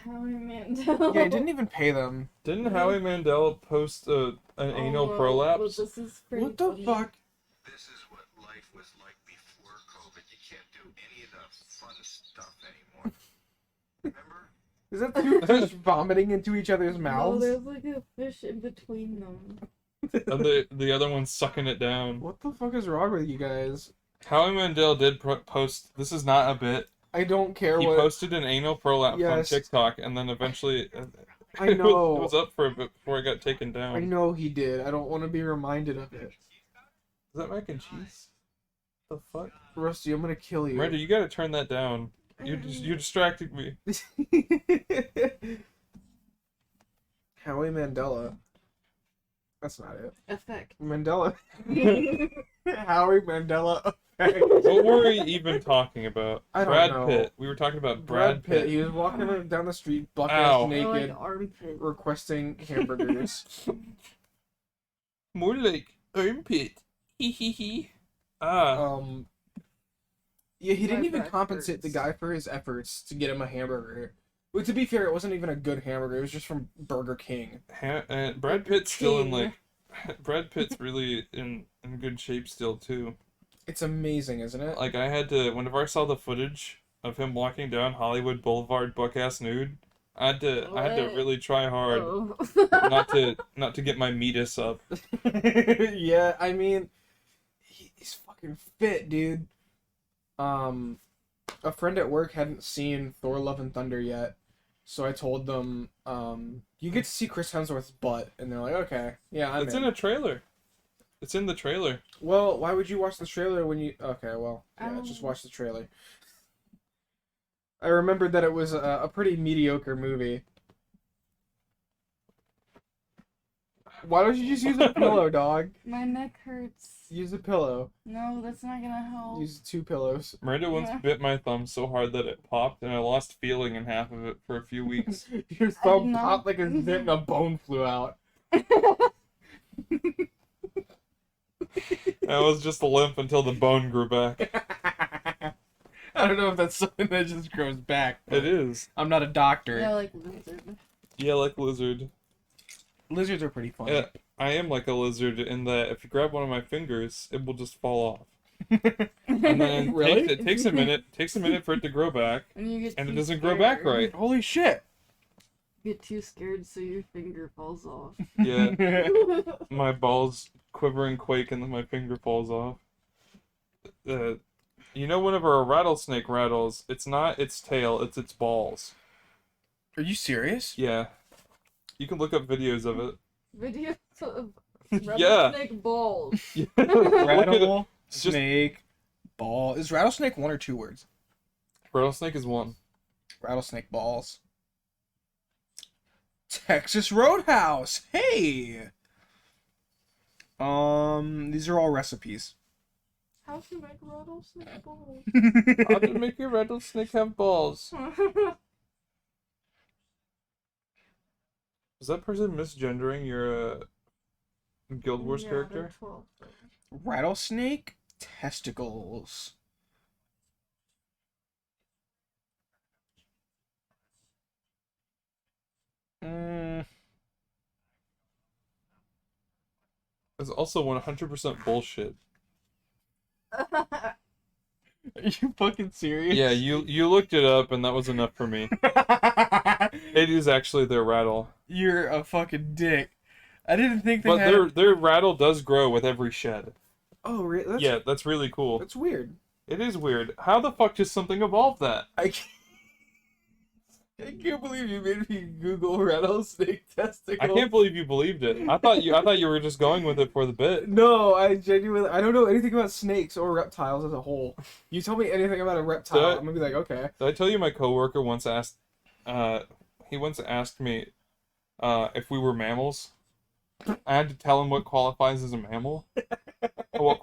Howie Mandel. Yeah, he didn't even pay them. Didn't Howie Mandel post an anal prolapse? Well, this is pretty What the funny. fuck? This is what life was like before COVID. You can't do any of the fun stuff anymore. Remember? Is that two fish vomiting into each other's No, mouths? there's like a fish in between them. And the other one's sucking it down. What the fuck is wrong with you guys? Howie Mandel did post. This is not a bit. I don't care He what. posted an anal prolapse on Yes. TikTok, and then eventually I know. it was up for a bit before it got taken down. I know he did. I don't want to be reminded of it. Is that mac and cheese? The fuck? Rusty, I'm gonna kill you. Miranda, you gotta turn that down. You distracted me. Howie Mandela. That's not it. Effect. Mandela. Howie Mandela effect. What were we even talking about? I don't Brad know. Pitt. We were talking about Brad Pitt. He was walking down the street, buck Ow. ass Or like naked, armpit. requesting hamburgers. More like armpit. Hee hee hee. Ah. Yeah, he didn't My even back compensate the hurts. guy for his efforts to get him a hamburger. Well, to be fair, it wasn't even a good hamburger. It was just from Burger King. And Brad Pitt's still in King. like. Brad Pitt's really in good shape still too. It's amazing, isn't it? Like I had to whenever I saw the footage of him walking down Hollywood Boulevard buck ass nude, I had to What? really try hard Oh. not to get my meatus up. Yeah, I mean, he's fucking fit, dude. A friend at work hadn't seen Thor: Love and Thunder yet, so I told them, you get to see Chris Hemsworth's butt, and they're like, okay, yeah, I'm It's in. in a trailer. It's in the trailer. Well, why would you watch the trailer when you? Okay, well, yeah, just Oh. watch the trailer. I remembered that it was a pretty mediocre movie. Why don't you just use a pillow, dog? My neck hurts. Use a pillow. No, that's not gonna help. Use 2 pillows. Miranda once Yeah. bit my thumb so hard that it popped, and I lost feeling in half of it for a few weeks. Your thumb know. popped like a zit and a bone flew out. I was just limp until the bone grew back. I don't know if that's something that just grows back. It is. I'm not a doctor. Yeah, like lizard. Yeah, like lizard. Lizards are pretty funny. Yeah, I am like a lizard in that if you grab one of my fingers, it will just fall off. And then Really? it takes a minute. Takes a minute for it to grow back, And you get and it too doesn't grow back scared. right. Holy shit. You get too scared, so your finger falls off. Yeah, my balls quiver and quake, and then my finger falls off. You know, whenever a rattlesnake rattles, it's not its tail; it's its balls. Are you serious? Yeah, you can look up videos of it. Videos of Yeah. rattlesnake balls. Look at it. Rattle, It's just- snake, ball. Is rattlesnake 1 or 2 words? Rattlesnake is one. Rattlesnake balls. Texas Roadhouse. Hey. These are all recipes. How to make rattlesnake balls? How to make your rattlesnake have balls? Is that person misgendering your Guild Wars Yeah, character? they're 12. Rattlesnake testicles. Mm, It's also 100% bullshit. are you fucking serious? Yeah, you looked it up, and that was enough for me. It is actually their rattle, You're a fucking dick. I didn't think they but had. their rattle does grow with every shed. Oh, really? That's, Yeah, that's really cool. That's weird. It is weird. How the fuck does something evolve that? I can't believe you made me Google rattlesnake testicles. I can't believe you believed it. I thought you were just going with it for the bit. No, I don't know anything about snakes or reptiles as a whole. You tell me anything about a reptile, So- I'm gonna be like, okay. Did I tell you my coworker once asked he once asked me if we were mammals? I had to tell him what qualifies as a mammal. Or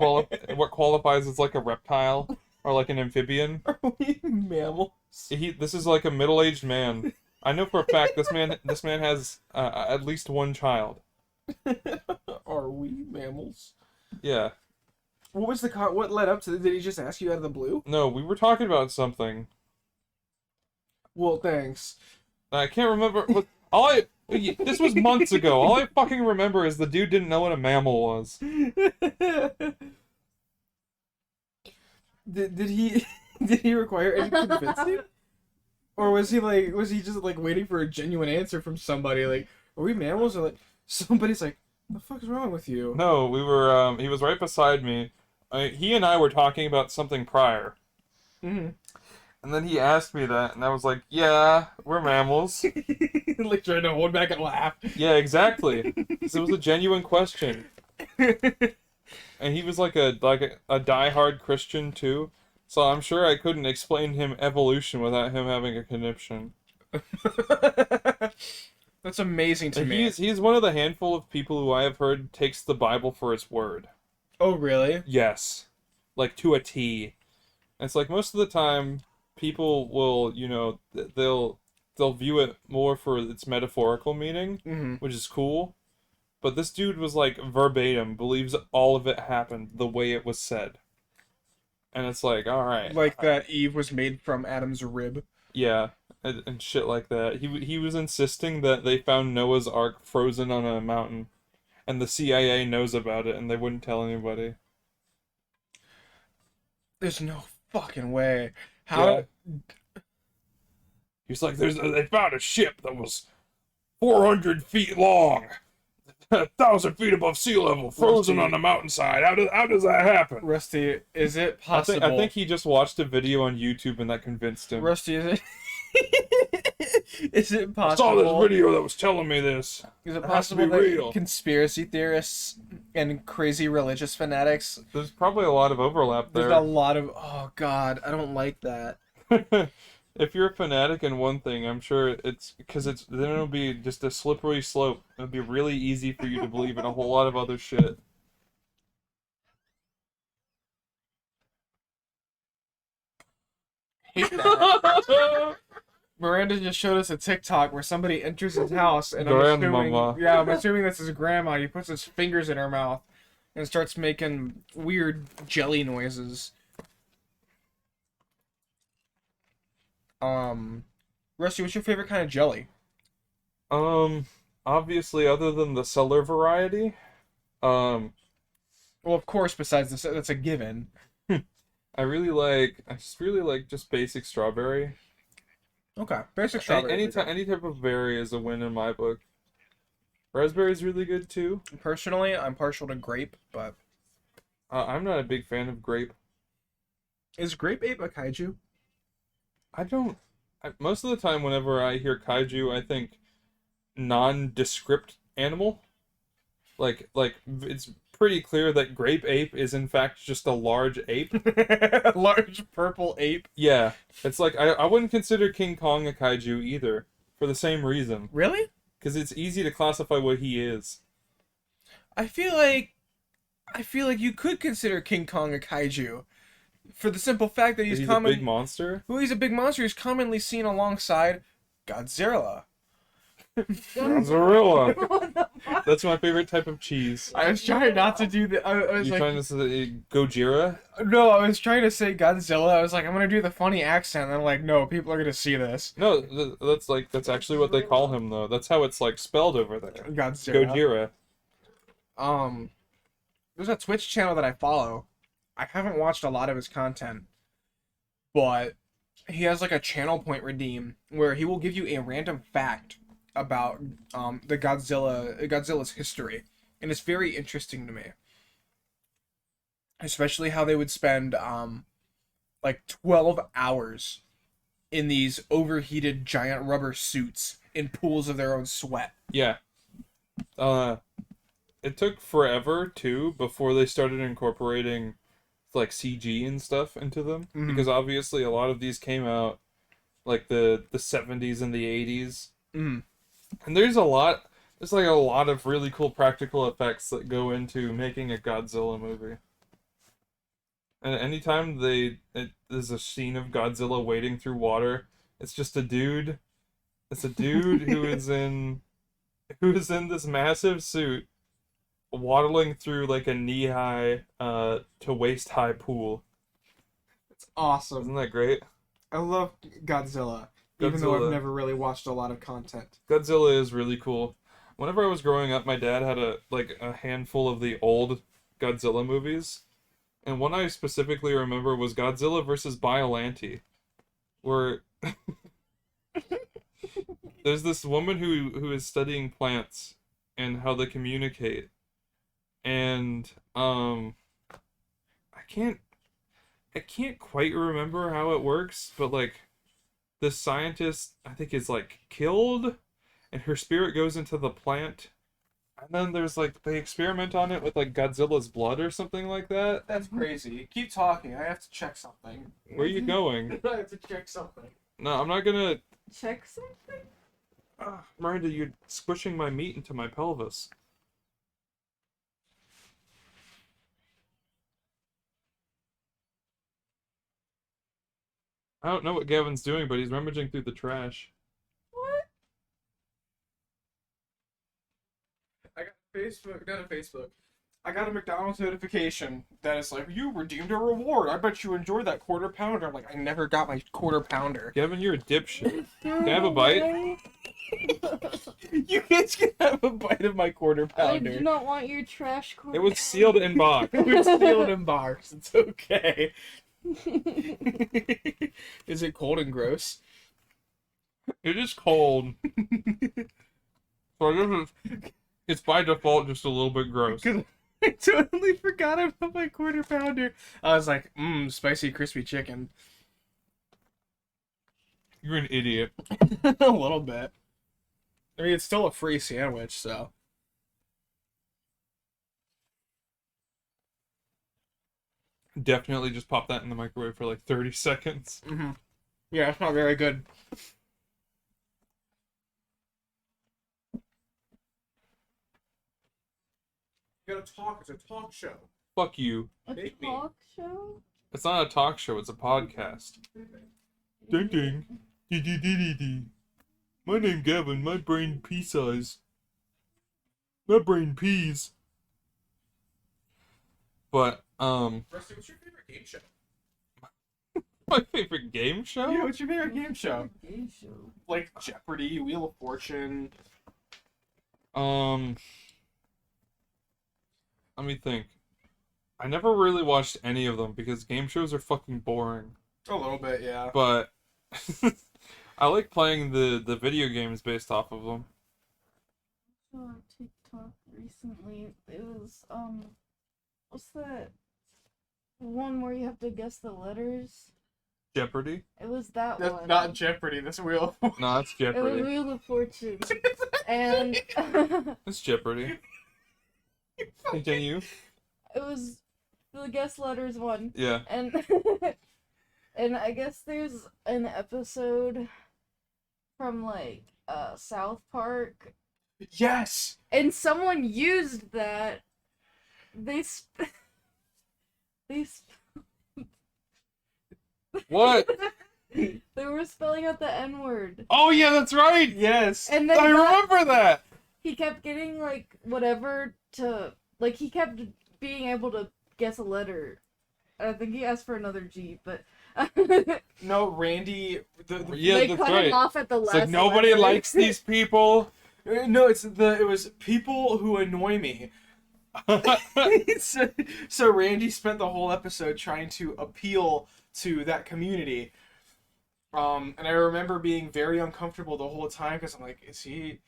what qualifies as like a reptile or like an amphibian. Are we mammals? This is like a middle-aged man. I know for a fact this man has at least one child. Are we mammals? Yeah. What was what led up to this? Did he just ask you out of the blue? No, we were talking about something. Well, thanks. I can't remember this was months ago. All I fucking remember is the dude didn't know what a mammal was. Did he did he require any convincing? Or was he just like waiting for a genuine answer from somebody? Like, are we mammals? Or like somebody's like, what the fuck is wrong with you? No, we were he was right beside me. He and I were talking about something prior. Mm-hmm. And then he asked me that, and I was like, yeah, we're mammals. Like trying to hold back and laugh. Yeah, exactly. 'Cause it was a genuine question. And he was like a diehard Christian too. So I'm sure I couldn't explain him evolution without him having a conniption. That's amazing to me. He's one of the handful of people who I have heard takes the Bible for its word. Oh, really? Yes. Like to a T. And it's like most of the time people will, they'll view it more for its metaphorical meaning, Mm-hmm. which is cool. But this dude was like verbatim, believes all of it happened the way it was said. And it's like, all right. Like that Eve was made from Adam's rib. Yeah, and shit like that. He was insisting that they found Noah's Ark frozen on a mountain, and the CIA knows about it, and they wouldn't tell anybody. There's no fucking way. How? Yeah. He's like, they found a ship that was 400 feet long, 1,000 feet above sea level, frozen on the mountainside. How does that happen? Rusty, is it possible? I think he just watched a video on YouTube and that convinced him. Rusty, is it? Is it I possible? saw this video that was telling me this. Is it It has to be possible that real. conspiracy theorists and crazy religious fanatics? There's probably a lot of overlap There's there. a lot of. Oh God, I don't like that. If you're a fanatic in one thing, I'm sure it's because it's then it'll be just a slippery slope. It'll be really easy for you to believe in a whole lot of other shit. Hate that. Miranda just showed us a TikTok where somebody enters his house, and Grandmama. I'm assuming that's his grandma. He puts his fingers in her mouth and starts making weird jelly noises. Rusty, what's your favorite kind of jelly? Um, Obviously, other than the Cellar variety, um, Well, of course, besides this, that's a given. I just really like just basic strawberry. Okay, basic strawberry. Any type of berry is a win in my book. Raspberry's really good too. Personally, I'm partial to grape, but I'm not a big fan of grape. is grape ape a kaiju? I don't. Most of the time, whenever I hear kaiju, I think nondescript animal. Like it's pretty clear that grape ape is in fact just a large ape. Large purple ape. Yeah, it's like I wouldn't consider King Kong a kaiju either for the same reason. Really? Because it's easy to classify what he is. I feel like you could consider King Kong a kaiju, for the simple fact that He's a big monster. Well, he's a big monster. He's commonly seen alongside Godzilla. Mozzarella. That's my favorite type of cheese. I was trying not to do the. I was You like, trying to say Gojira? no, I was trying to say Godzilla. I was like, I'm gonna do the funny accent. And I'm like, no, people are gonna see this. No, that's actually what they call him though. That's how it's like spelled over there. Godzilla. Gojira. There's a Twitch channel that I follow. I haven't watched a lot of his content, but he has like a channel point redeem where he will give you a random fact about the Godzilla's history, and it's very interesting to me. Especially how they would spend like 12 hours in these overheated giant rubber suits in pools of their own sweat. Yeah. It took forever too before they started incorporating like CG and stuff into them, because obviously a lot of these came out like the 70s and the 80s. And there's like a lot of really cool practical effects that go into making a Godzilla movie. And anytime there's a scene of Godzilla wading through water, it's just a dude. It's a dude who is in this massive suit, waddling through like a knee-high to waist-high pool. It's awesome. Isn't that great? I love Godzilla, even though I've never really watched a lot of content. Godzilla is really cool. Whenever I was growing up, my dad had a handful of the old Godzilla movies, and one I specifically remember was Godzilla versus Biollante, where there's this woman who is studying plants and how they communicate, and I can't quite remember how it works, but like this scientist I think is like killed, and her spirit goes into the plant, and then there's like they experiment on it with like Godzilla's blood or something like that. That's crazy. Keep talking. I have to check something. Where are you going? I have to check something. No, I'm not gonna. Check something? Miranda, you're squishing my meat into my pelvis. I don't know what Gavin's doing, but he's rummaging through the trash. What? I got not a Facebook. I got a McDonald's notification that is like, you redeemed a reward. I bet you enjoyed that quarter pounder. I'm like, I never got my quarter pounder. Gavin, you're a dipshit. Can I have a bite? You kids can have a bite of my quarter I pounder. do not want your trash corner. It was sealed in box. It was sealed in box. It's okay. Is it cold and gross? It is cold. So I guess it's by default just a little bit gross. I totally forgot about my quarter pounder. I was like, spicy crispy chicken. You're an idiot. A little bit. I mean, it's still a free sandwich, so. Definitely just pop that in the microwave for like 30 seconds. Yeah, it's not very good. You gotta talk. It's a talk show. Fuck you. A Make me. talk show? It's not a talk show, it's a podcast. Ding ding. Dee dee dee dee dee. My name Gavin, my brain pea size. My brain peas. But, Rusty, what's your favorite game show? my favorite game show? Yeah, what's your favorite game show? Game show. Like Jeopardy, Wheel of Fortune. Let me think. I never really watched any of them because game shows are fucking boring. A little bit, yeah. But I like playing the video games based off of them. Saw TikTok recently. It was what's that one where you have to guess the letters? Jeopardy? It was that That's one. not Jeopardy, that's Wheel of No, it's It was Jeopardy. Wheel of Fortune. And It's Jeopardy. Continue. it was the guess letters one. Yeah. And and I guess there's an episode from like South Park, Yes! and someone used that. They What? they were spelling out the N-word, Oh yeah, that's right. Yes! and then I remember that. he kept getting like whatever to like he kept being able to guess a letter. I think he asked for another G, but No, Randy. Yeah, they that's cut right. him off at the It's last. like nobody letter. likes these people. No, it was people who annoy me. so Randy spent the whole episode trying to appeal to that community. And I remember being very uncomfortable the whole time because I'm like, is he?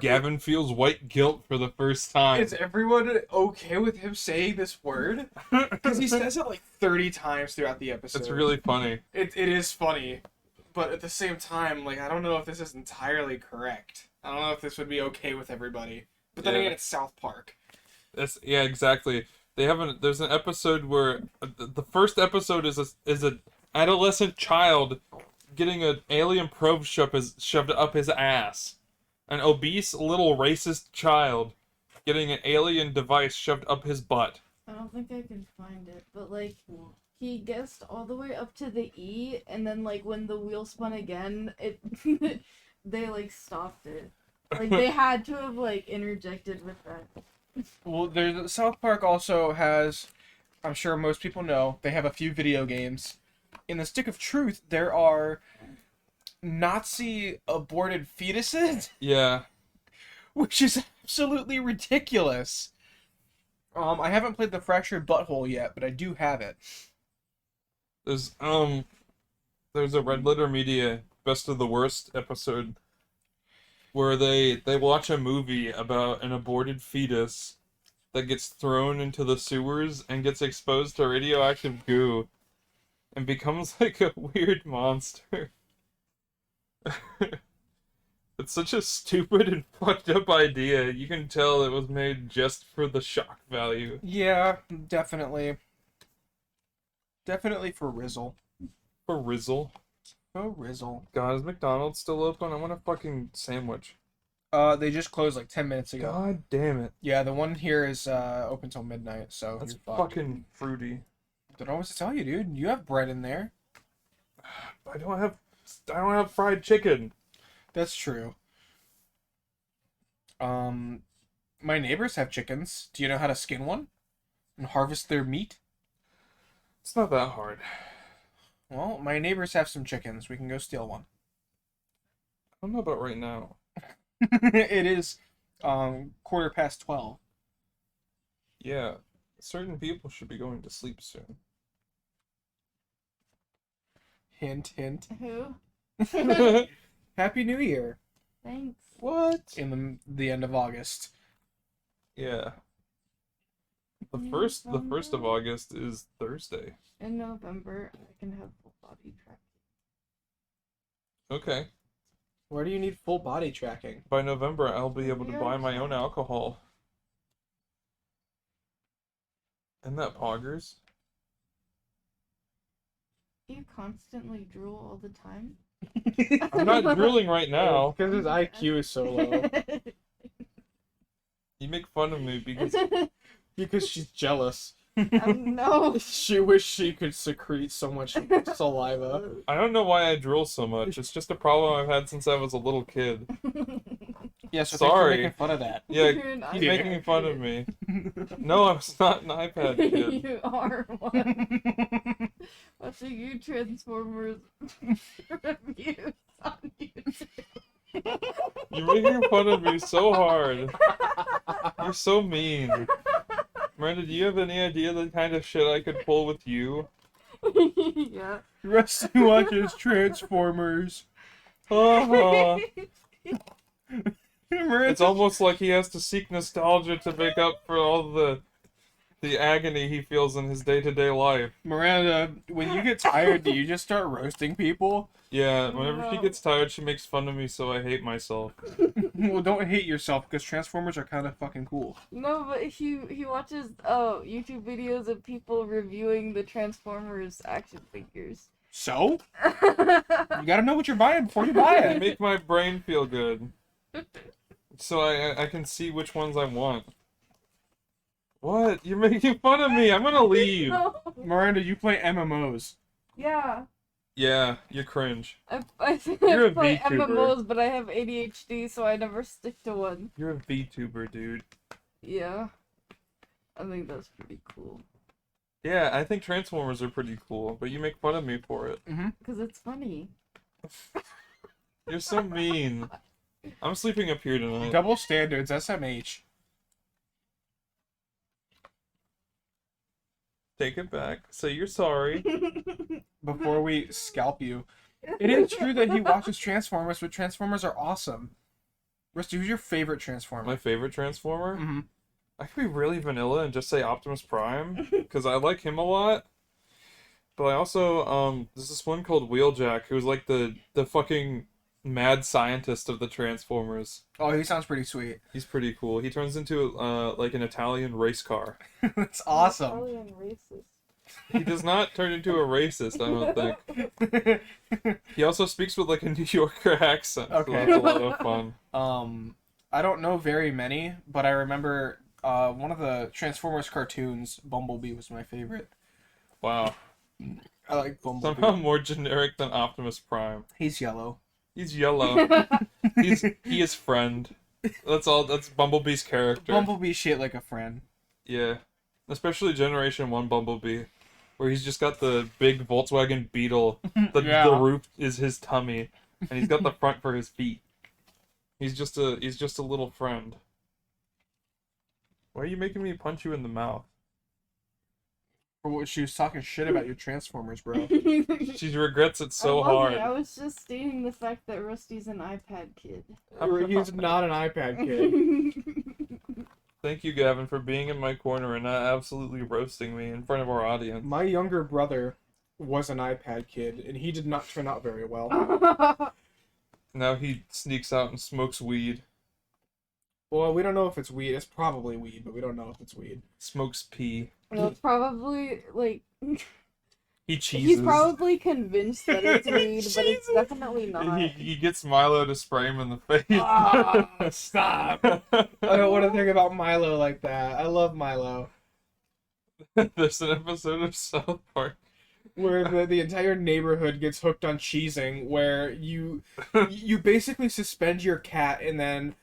Gavin feels white guilt for the first time. Is everyone okay with him saying this word? Because he says it like 30 times throughout the episode. It's really funny. It is funny, but at the same time, like I don't know if this is entirely correct. I don't know if this would be okay with everybody. But then Yeah. again, it's South Park. Yeah, exactly. There's an episode where the first episode is a adolescent child getting an alien probe shoved up his ass. An obese little racist child getting an alien device shoved up his butt. I don't think I can find it, but like he guessed all the way up to the E, and then like when the wheel spun again, it they like stopped it. Like they had to have like interjected with that. Well, South Park also has, I'm sure most people know, they have a few video games. In the Stick of Truth, there are Nazi aborted fetuses, Yeah. which is absolutely ridiculous. I haven't played the Fractured Butthole yet, but I do have it. There's a Red Letter Media Best of the Worst episode where they watch a movie about an aborted fetus that gets thrown into the sewers and gets exposed to radioactive goo and becomes like a weird monster. It's such a stupid and fucked up idea. You can tell it was made just for the shock value. Yeah, definitely. Definitely for Rizzle. For Rizzle. For Rizzle. God, is McDonald's still open? I want a fucking sandwich. They just closed like 10 minutes ago. God damn it. Yeah, the one here is open till midnight, so That's you're fucked. fucking fruity. Don't know what to tell you, dude. You have bread in there. I don't have fried chicken. That's true. My neighbors have chickens. Do you know how to skin one and harvest their meat? It's not that hard. Well, my neighbors have some chickens. We can go steal one. I don't know about right now. It is 12:15. Yeah, certain people should be going to sleep soon. Hint, hint. Who? Happy New Year. Thanks. What? In the end of August. Yeah. The Yeah, first of November. August is Thursday. In November, I can have full body tracking. Okay. Why do you need full body tracking? By November, I'll be able to Yeah. buy my own alcohol. Isn't that poggers? You constantly drool all the time. I'm not drooling right now. Because his IQ is so low. You make fun of me because Because she's jealous. No. She wished she could secrete so much saliva. I don't know why I drool so much. It's just a problem I've had since I was a little kid. Yeah, so thanks for Sorry. making fun of that. Yeah, You're an he's iPad making fun of kid. me. No, I was not an iPad kid. You are one. Watching you Transformers reviews on YouTube. You're making fun of me so hard. You're so mean. Miranda, do you have any idea the kind of shit I could pull with you? Yeah. Rusty watches Transformers. Uh-huh. Miranda's- It's almost like he has to seek nostalgia to make up for all the agony he feels in his day-to-day life. Miranda, when you get tired, do you just start roasting people? Yeah, whenever she No. gets tired, she makes fun of me, so I hate myself. Well, don't hate yourself, because Transformers are kind of fucking cool. No, but he watches YouTube videos of people reviewing the Transformers action figures. So? You gotta know what you're buying before you buy They it. make my brain feel good. So I can see which ones I want. What? You're making fun of me. I'm gonna leave. No. Miranda, you play MMOs. Yeah. Yeah, you're cringe. I You're a play VTuber. MMOs, but I have ADHD, so I never stick to one. You're a VTuber, dude. Yeah. I think that's pretty cool. Yeah, I think Transformers are pretty cool, but you make fun of me for it. Because it's funny. You're so mean. I'm sleeping up here tonight. Double standards, SMH. Take it back. Say you're sorry. Before we scalp you. It is true that he watches Transformers, but Transformers are awesome. Rusty, who's your favorite Transformer? My favorite Transformer? Mm-hmm. I could be really vanilla and just say Optimus Prime, because I like him a lot. But I also, there's this one called Wheeljack, who's like the fucking mad scientist of the Transformers. Oh, he sounds pretty sweet. He's pretty cool. He turns into, like an Italian race car. That's awesome. Italian racist. He does not turn into a racist, I don't think. He also speaks with like a New Yorker accent, so Okay. that's a lot of fun. I don't know very many, but I remember one of the Transformers cartoons, Bumblebee, was my favorite. Wow. I like Bumblebee. Somehow more generic than Optimus Prime. He's yellow. He's yellow. He is friend. That's all. That's Bumblebee's character. Bumblebee shit like a friend. Yeah, especially Generation 1 Bumblebee, where he's just got the big Volkswagen Beetle. The Yeah. roof is his tummy, and he's got the front for his feet. He's just a little friend. Why are you making me punch you in the mouth? For what she was talking shit about your Transformers, bro. She regrets it so I wasn't. hard. I was just stating the fact that Rusty's an iPad kid. He's not an iPad kid. Thank you, Gavin, for being in my corner and not absolutely roasting me in front of our audience. My younger brother was an iPad kid, and he did not turn out very well. Now he sneaks out and smokes weed. Well, we don't know if it's weed. It's probably weed, but we don't know if it's weed. Smokes pee. Well, it's probably like He cheeses. he's probably convinced that it's weed, but it's Jesus. definitely not. He gets Milo to spray him in the face. Ah, stop. I don't want to think about Milo like that. I love Milo. There's an episode of South Park. Where the entire neighborhood gets hooked on cheesing, where you basically suspend your cat and then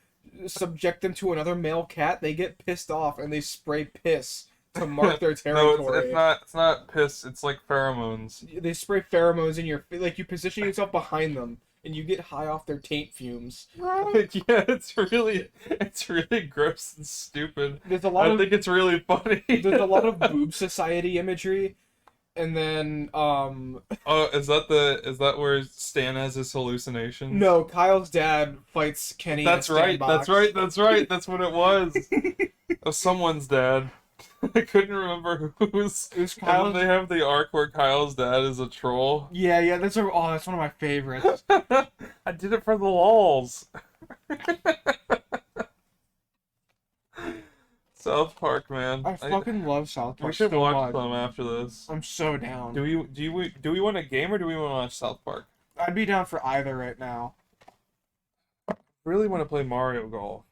subject them to another male cat. They get pissed off and they spray piss to mark their No, territory. it's not piss. It's like pheromones. They spray pheromones in your, like, you position yourself behind them and you get high off their taint fumes. What? Yeah, it's really gross and stupid. There's a lot I of think it's really funny. there's a lot of boob society imagery, and then Oh, is that where Stan has his hallucinations? no, Kyle's dad fights Kenny. in a That's right. sandbox. That's right. That's what it was. It was someone's dad. I couldn't remember whose. It was And Kyle's. then they have the arc where Kyle's dad is a troll. Yeah, that's that's one of my favorites. I did it for the lols. South Park, man. I fucking love South Park We should so watch much. some after this. I'm so down. Do we want a game or do we want to watch South Park? I'd be down for either right now. Really want to play Mario Golf.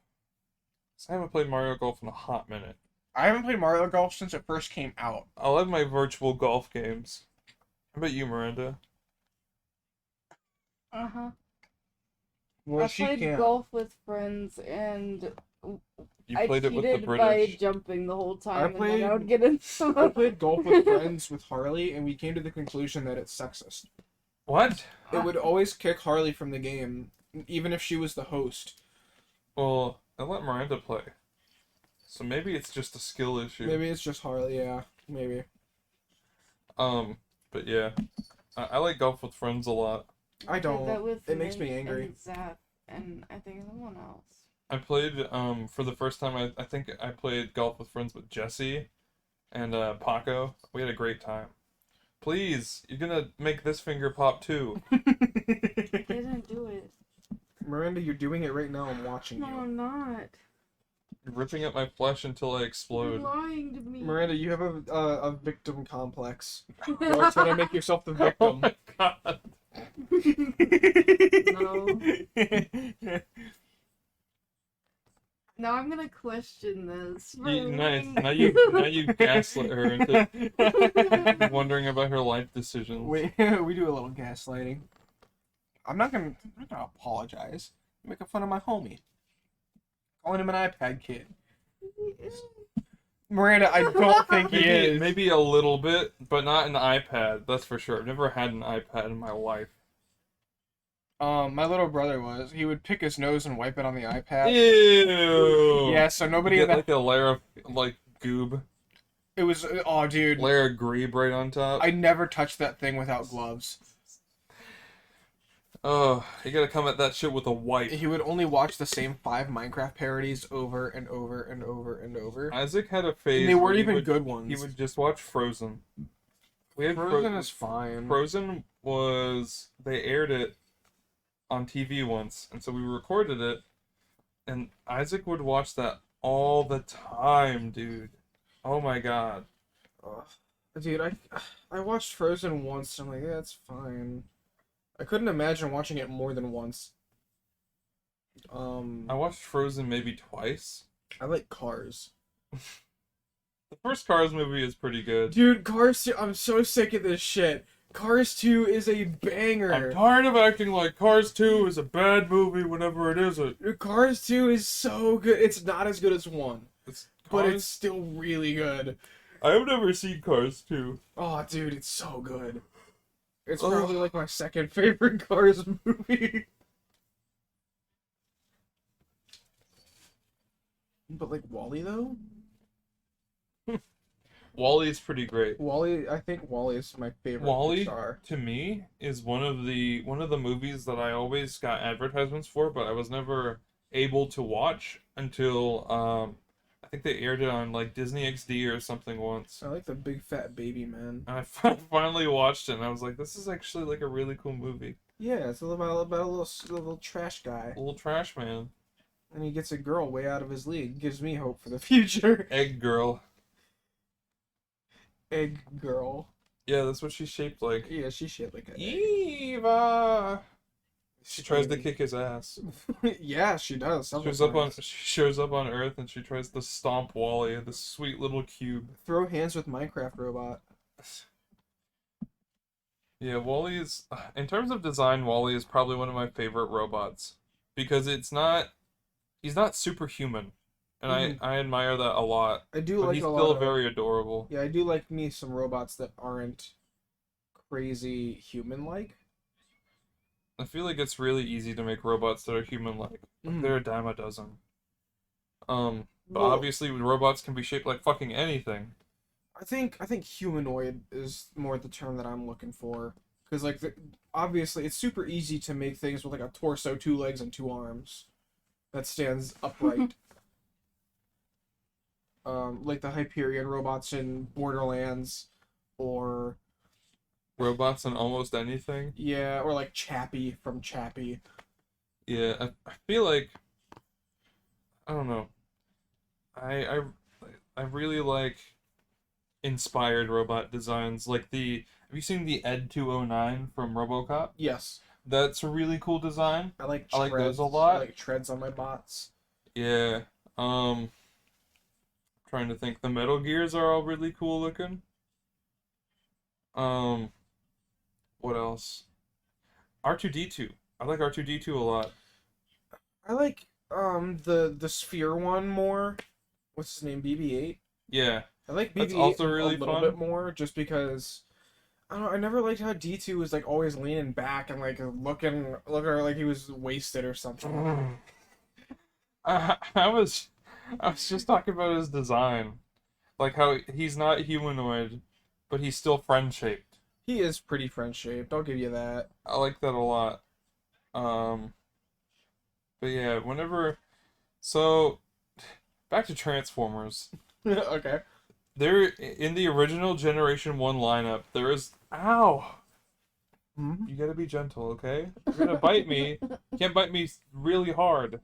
'Cause I haven't played Mario Golf in a hot minute. I haven't played Mario Golf since it first came out. I like my virtual golf games. How about you, Miranda? Uh-huh. Well, I she played can't. golf with friends, and You I played it with the cheated by British. jumping the whole time, and played- then I would get into I played golf with friends with Harley, and we came to the conclusion that it's sexist. What? It would always kick Harley from the game, even if she was the host. Well, I let Miranda play. So maybe it's just a skill issue. Maybe it's just Harley, yeah. Maybe. But yeah. I like golf with friends a lot. I did that don't. with It makes me Nate angry. and Zach, and I think someone else. I played, for the first time, I think I played golf with friends with Jesse and, Paco. We had a great time. Please, you're gonna make this finger pop too. I didn't do it. Miranda, you're doing it right now. I'm watching No, you. I'm not. You're ripping at my flesh until I You're explode. lying to me. Miranda, you have a victim complex. You always want to make yourself the Oh victim. my god. No. Now I'm gonna question this. for Nice. lying. Now you gaslit her into wondering about her life decisions. we do a little gaslighting. I'm not gonna apologize. Making fun of my homie. Calling him an iPad kid. Miranda, I don't think he is. Maybe a little bit, but not an iPad. That's for sure. I've never had an iPad in my life. My little brother was. He would pick his nose and wipe it on the iPad. Ew. Yeah, so nobody You in get the like a layer of like goob, it was oh dude. layer of grebe right on top. I never touched that thing without gloves. Oh, you gotta come at that shit with a wipe. He would only watch the same 5 Minecraft parodies over and over and over and over. Isaac had a phase. And they where weren't he even would- good ones. He would just watch Frozen. We had Frozen is fine. Frozen was they aired it on TV once, and so we recorded it, and Isaac would watch that all the time, dude. Oh my god. Ugh. Dude, I watched Frozen once and I'm like, yeah, it's fine. I couldn't imagine watching it more than once. I watched Frozen maybe twice. I like Cars. The first Cars movie is pretty good. Dude, Cars 2, I'm so sick of this shit. Cars 2 is a I'm banger. tired of acting like Cars 2 is a bad movie whenever it isn't. Cars 2 is so good. It's not as good as 1, It's but Cars- it's still really good. I have never seen Cars 2. Oh, dude, it's so good. It's Ugh. probably like my second favorite Cars movie. But like Wall-E though? WALL-E's pretty great. Wall-E, I think Wall-E is my favorite WALL-E Pixar. to me is one of the movies that I always got advertisements for, but I was never able to watch until I think they aired it on like Disney XD or something once. I like the big fat baby man. And I finally watched it, and I was like, "This is actually like a really cool movie." Yeah, it's about a little trash guy, A little trash man, and he gets a girl way out of his league. Gives me hope for the future. egg girl. Egg girl. Yeah, that's what she's shaped like. Yeah, she's shaped like a egg. Eva. She tries to kick his ass. Yeah, she does. She Sometimes. shows up on Earth and she tries to stomp Wally, this sweet little cube. Throw hands with Minecraft robot. Yeah, Wally is, in terms of design, Wally is probably one of my favorite robots because he's not superhuman, and I admire that a lot. I do But like he's a still lot of, very adorable. Yeah, I do like me some robots that aren't crazy human-like. I feel like it's really easy to make robots that are human-like. Mhm. They're a dime a dozen. But Well, obviously robots can be shaped like fucking anything. I think humanoid is more the term that I'm looking for, because like obviously it's super easy to make things with like a torso, 2 legs, and 2 arms that stands upright. Like the Hyperion robots in Borderlands, or Robots and almost anything. yeah, or like Chappie from Chappie. Yeah, I feel like I don't know. I really like inspired robot designs. Like have you seen the Ed 209 from RoboCop? Yes. That's a really cool design. I like I like those a I lot. like treads on my bots. Yeah. Trying to think. The Metal Gears are all really cool looking. Um, what else? R2D2. I like R2D2 a lot. I like the sphere one more. What's his name? BB-8. Yeah, I like that's BB-8 also a really little fun. bit more just because I don't know, I never liked how D2 was like always leaning back and like looking like he was wasted or something. I was just talking about his design, like how he's not humanoid, but he's still friend shaped. He is pretty friend shaped. I'll give you that. I like that a lot. Um, but yeah, so back to Transformers. Okay. There in the original Generation 1 lineup, there is ow. Hmm? You gotta be gentle, okay? You're gonna bite me. You can't bite me really hard.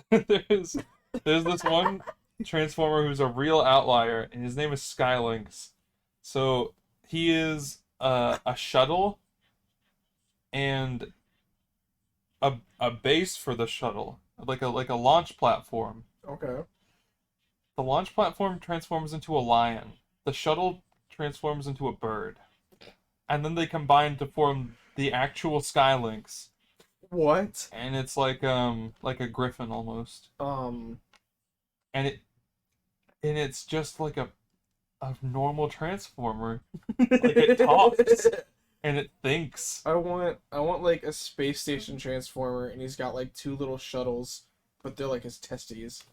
there's there's this one Transformer who's a real outlier, and his name is Skylinks. So he is a shuttle and a base for the shuttle, like a launch platform. Okay. The launch platform transforms into a lion. The shuttle transforms into a bird. And then they combine to form the actual Skylinks. What? And it's like a griffin almost. Um. And it's just like a normal transformer. Like it talks. And it thinks. I want like a space station transformer, and he's got like two little shuttles, but they're like his testes,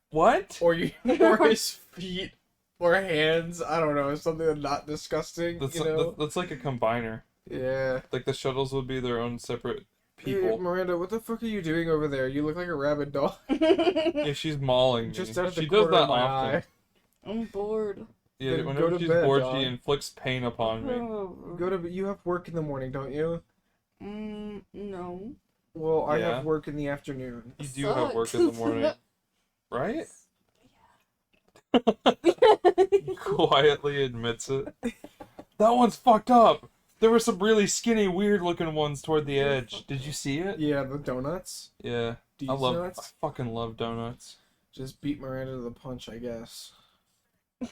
What? or or his feet, or hands. I don't know, something that's not disgusting. That's You know? that's like a combiner. Yeah. Like the shuttles would be their own separate Hey, people. Miranda, what the fuck are you doing over there? You look like a rabid dog. Yeah, she's mauling me. Just out of the She does corner that of my often. eye. I'm bored. Yeah, Then whenever go to she's bed, bored, dog. she inflicts pain upon me. You have work in the morning, don't you? No. Well, I Yeah. have work in the afternoon. You do have work in the morning, right? Quietly admits it. That one's fucked up. There were some really skinny, weird-looking ones toward the edge. Did you see it? Yeah, the donuts. Yeah. These I nuts. fucking love donuts. Just beat Miranda to the punch, I guess.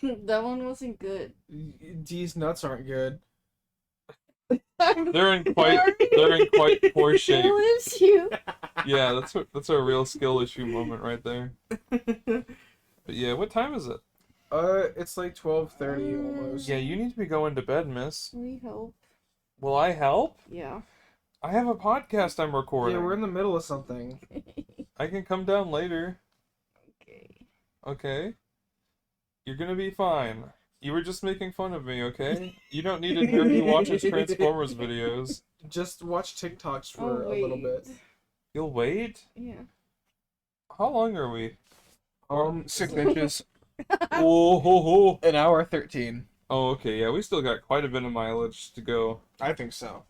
That one wasn't good. These nuts aren't good. They're in quite poor shape. Kills you. Yeah, that's a real skill issue moment right there. But yeah, what time is it? It's like 12:30 almost. Yeah, you need to be going to bed, miss. We help. Will I help? Yeah. I have a podcast I'm recording. Yeah, we're in the middle of something. I can come down later. Okay. Okay? You're gonna be fine. You were just making fun of me, okay? You don't need to hear me watch his Transformers videos. Just watch TikToks for a little bit. You'll wait? Yeah. How long are we? 6 inches. Oh, ho, ho. An hour 13. Oh, okay, yeah, we still got quite a bit of mileage to go. I think so.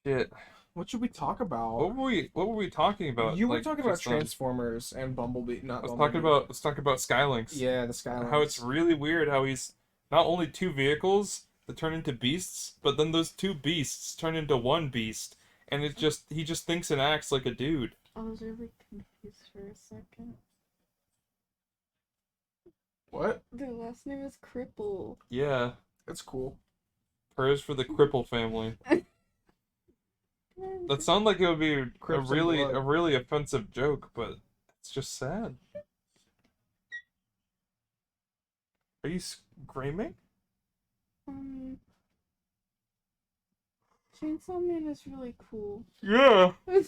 Shit. What should we talk about? What were we talking about? You were like, talking about just then? Transformers and Bumblebee, not Let's Bumblebee. talk about Skylinks. Yeah, the Skylines. How it's really weird how he's not only two vehicles that turn into beasts, but then those two beasts turn into one beast, and he just thinks and acts like a dude. I was really confused for a second. What? Their last name is Cripple. Yeah, That's cool. prayers for the Cripple family. That sounds like it would be a Crips and really blood. offensive joke, but it's just sad. Are you screaming? Chainsaw Man is really cool. Yeah. I'll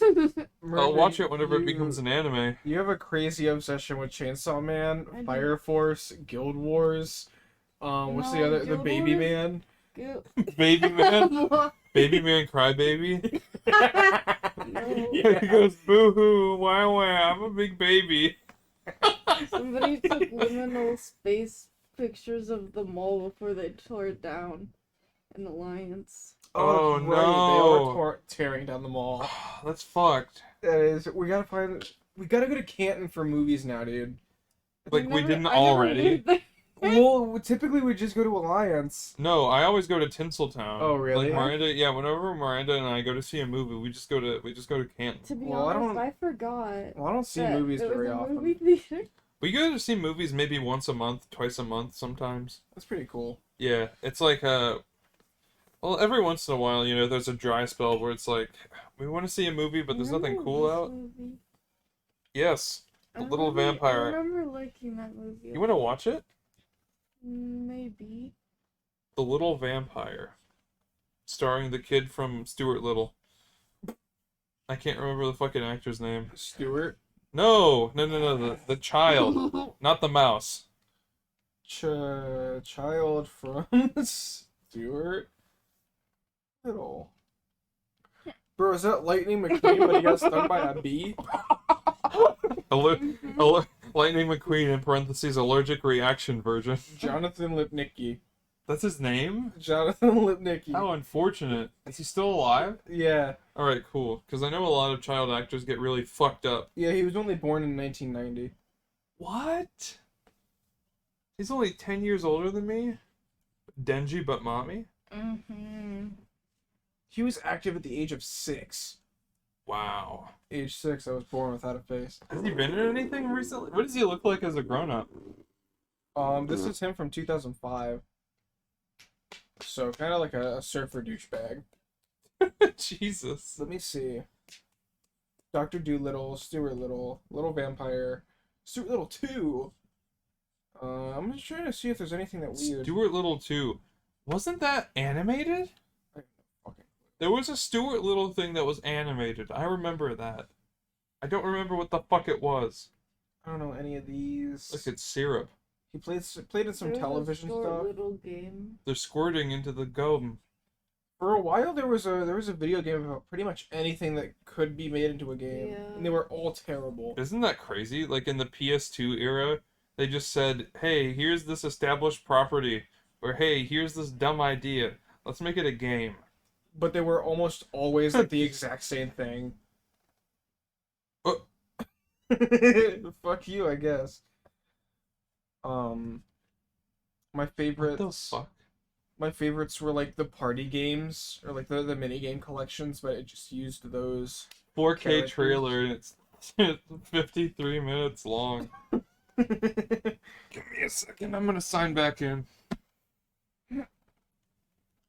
Miranda, watch it whenever it becomes an anime. You have a crazy obsession with Chainsaw Man, I do. Fire Force, Guild Wars. What's the No, other? The Guild Baby Wars- Man. Go- Baby man, baby man, crybaby. No. He goes, boo hoo, why, I'm a big baby. Somebody took liminal space pictures of the mall before they tore it down in Alliance. Oh, right, no. They are tearing down the mall. That's fucked. That is. We gotta find. We gotta go to Canton for movies now, dude. Like, we didn't I never already? lived there. Well, typically we just go to Alliance. No, I always go to Tinseltown. Oh, really? Like Miranda, yeah. Whenever Miranda and I go to see a movie, we just go to Canton. To be Well, I honest, don't- I forgot. Well, I don't see that movies there was very a often. movie theater. We go to see movies maybe once a month, twice a month, sometimes. That's pretty cool. Yeah, it's like well, every once in a while, you know, there's a dry spell where it's like we want to see a movie, but there's nothing Remember cool this out. movie? Yes, The Little I Vampire. remember liking that movie. You want to watch it? Maybe. The Little Vampire, starring the kid from Stuart Little. I can't remember the fucking actor's name. Stuart. No, the child, not the mouse. Child from Stuart Little. Bro, is that Lightning McQueen but he got stung by a bee? Lightning McQueen in parentheses allergic reaction version. Jonathan Lipnicki. That's his name? Jonathan Lipnicki. How unfortunate. Is he still alive? Yeah. Alright, cool. Because I know a lot of child actors get really fucked up. Yeah, he was only born in 1990. What? He's only 10 years older than me? Denji but mommy? Mm-hmm. He was active at the age of 6. Wow. Age 6, I was born without a face. Has he been in anything recently? What does he look like as a grown-up? This is him from 2005. So, kind of like a surfer douchebag. Jesus. Let me see. Dr. Dolittle, Stuart Little, Little Vampire, Stuart Little 2. I'm just trying to see if there's anything that weird. Stuart Little 2. Wasn't that animated? Okay. There was a Stuart Little thing that was animated. I remember that. I don't remember what the fuck it was. I don't know any of these. Look, it's syrup. He played in some There's television a short stuff. little game. They're squirting into the gum. For a while, there was a video game about pretty much anything that could be made into a game, Yeah. and they were all terrible. Isn't that crazy? Like in the PS2 era, they just said, hey, here's this established property. Or hey, here's this dumb idea. Let's make it a game. But they were almost always like the exact same thing. Fuck you, I guess. My What favorites. the fuck? My favorites were like the party games or like the mini game collections, but it just used those. 4K Characters. trailer and it's 53 minutes long. Give me a second. I'm gonna sign back in.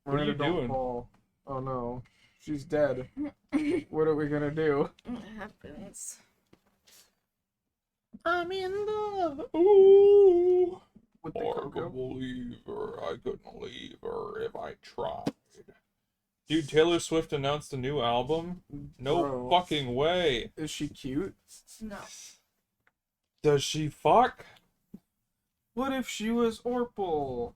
What are you Don't doing? fall. Oh no, she's dead. What are we gonna do? It happens. I'm in love. Ooh. With the Or Coco? believe her. I couldn't leave her if I tried. Dude, Taylor Swift announced a new album? No Bro. fucking way. Is she cute? No. Does she fuck? What if she was Orpal?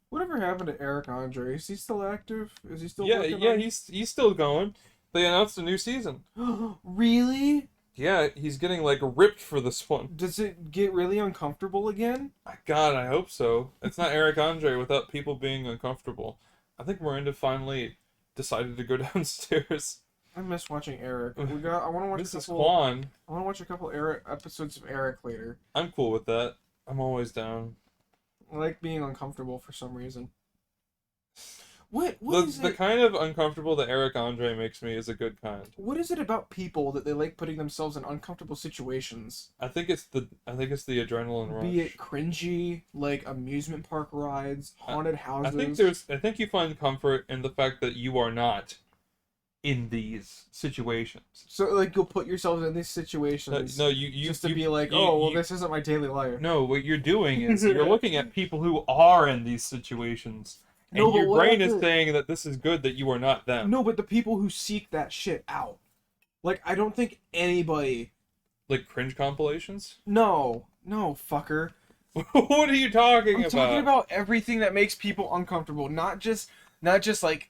Whatever happened to Eric Andre? Is he still active? Is he still Yeah, working yeah, on... he's still going. They announced a new season. Really? Yeah, he's getting like ripped for this one. Does it get really uncomfortable again? God, I hope so. It's not Eric Andre without people being uncomfortable. I think Miranda finally decided to go downstairs. I miss watching Eric. I want to watch Mrs. a couple. Kwan. I want to watch a couple Eric episodes of Eric later. I'm cool with that. I'm always down. I like being uncomfortable for some reason. What is The it? kind of uncomfortable that Eric Andre makes me is a good kind. What is it about people that they like putting themselves in uncomfortable situations? I think it's the adrenaline rush. Be it cringy, like amusement park rides, haunted I houses. think you find comfort in the fact that you are not in these situations. So like you'll put yourself in these situations No, you just to you- be like, you- oh well, you- this isn't my daily life. No, what you're doing is you're looking at people who are in these situations, and No, but your what brain if is it- saying that this is good that you are not them. No, but the people who seek that shit out. Like I don't think anybody. Like cringe compilations. No, fucker. What are you talking I'm about? talking about everything that makes people uncomfortable, not just like,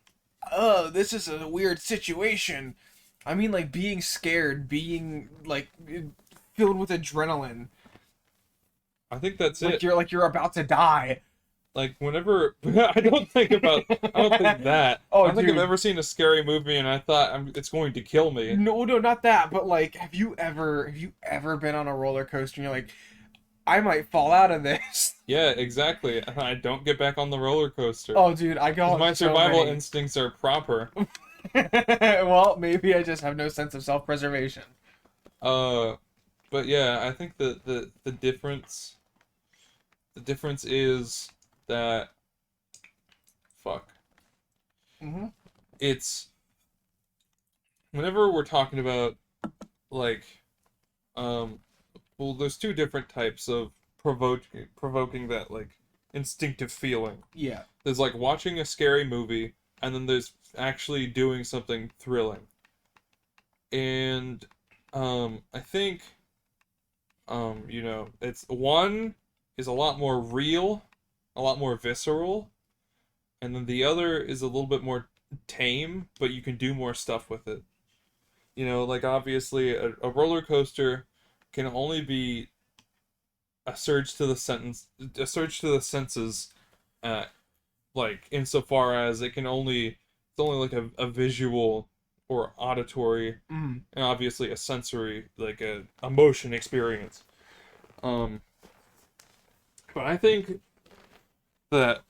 oh, this is a weird situation. I mean, like being scared, being like filled with adrenaline, I think that's like it. you're about to die. like whenever I don't think that. Oh, I don't think I've dude. ever seen a scary movie and I thought it's going to kill me. No, no, not that. But like, have you ever been on a roller coaster and you're like, I might fall out of this? Yeah, exactly. I don't get back on the roller coaster. Oh, dude, I 'Cause got my so survival many. instincts are proper. Well, maybe I just have no sense of self-preservation. But yeah, I think the difference is that fuck. Mm-hmm. It's whenever we're talking about like well, there's two different types of provoking that like instinctive feeling. Yeah. There's like watching a scary movie, and then there's actually doing something thrilling. And I think it's one is a lot more real, a lot more visceral, and then the other is a little bit more tame, but you can do more stuff with it. Like obviously a roller coaster can only be a surge to the senses, uh, like insofar as it's only like a visual or auditory Mm. and obviously a sensory, like a motion experience. Um, but I think that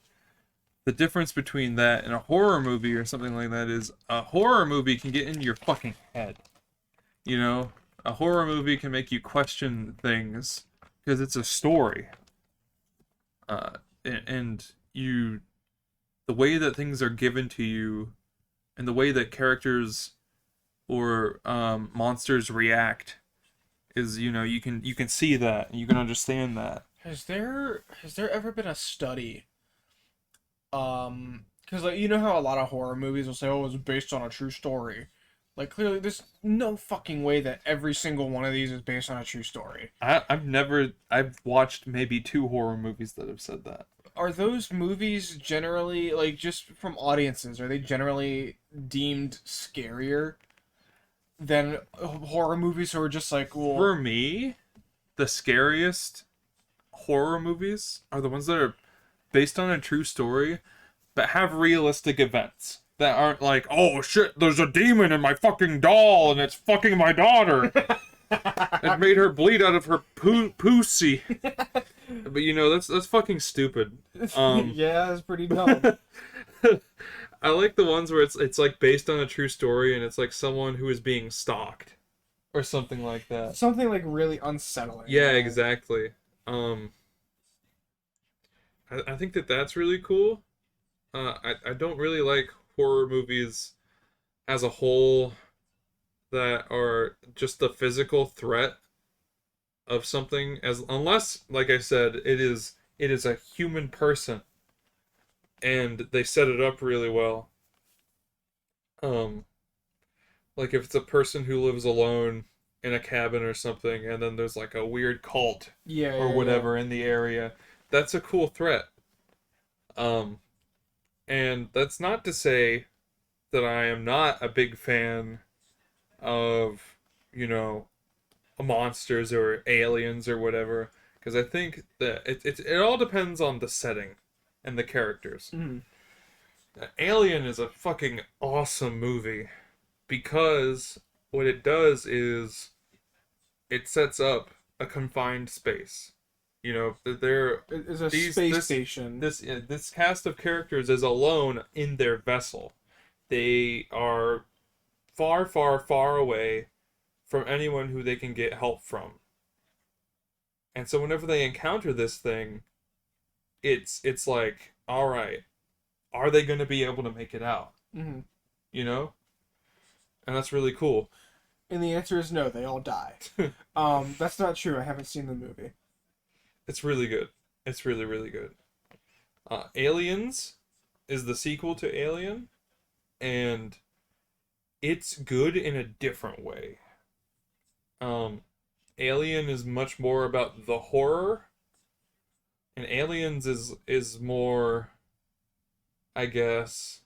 the difference between that and a horror movie or something like that is a horror movie can get in your fucking head. A horror movie can make you question things because it's a story. And the way that things are given to you and the way that characters or monsters react is, you can see that and you can understand that. Has there ever been a study? Because like you know how a lot of horror movies will say, "Oh, it's based on a true story." Like clearly, there's no fucking way that every single one of these is based on a true story. I've watched maybe 2 horror movies that have said that. Are those movies generally like just from audiences? Are they generally deemed scarier than horror movies who are just like, well, For me, the scariest horror movies are the ones that are based on a true story but have realistic events that aren't like, oh shit, there's a demon in my fucking doll and it's fucking my daughter. It made her bleed out of her pussy. But that's fucking stupid. yeah, that's pretty dumb. I like the ones where it's like based on a true story and it's like someone who is being stalked or something like that. Something like really unsettling. Yeah, exactly. I think that's really cool. I don't really like horror movies as a whole that are just the physical threat of something, as unless, like I said, it is a human person and they set it up really well. Like if it's a person who lives alone in a cabin or something and then there's like a weird cult Yeah, or yeah, whatever in the area, that's a cool threat. And that's not to say that I am not a big fan of, monsters or aliens or whatever, because I think that it all depends on the setting and the characters. Mhm. Alien is a fucking awesome movie because what it does is it sets up a confined space. There It's a these space this station. this cast of characters is alone in their vessel. They are far, far, far away from anyone who they can get help from. And so whenever they encounter this thing, it's like, all right, are they going to be able to make it out? Mm-hmm. And that's really cool. And the answer is no. They all die. That's not true. I haven't seen the movie. It's really good. It's really, really good. Aliens is the sequel to Alien, and it's good in a different way. Alien is much more about the horror, and Aliens is more, I guess,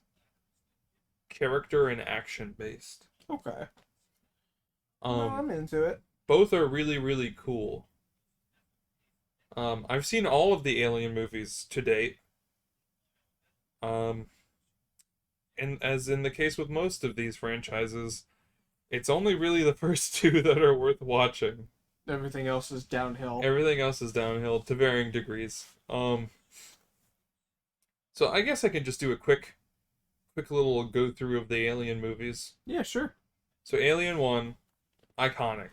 character and action based. Okay. No, I'm into it. Both are really, really cool. I've seen all of the Alien movies to date. And as in the case with most of these franchises, it's only really the first two that are worth watching. Everything else is downhill. Everything else is downhill to varying degrees. So I guess I can just do a quick little go through of the Alien movies. Yeah, sure. So Alien 1, iconic.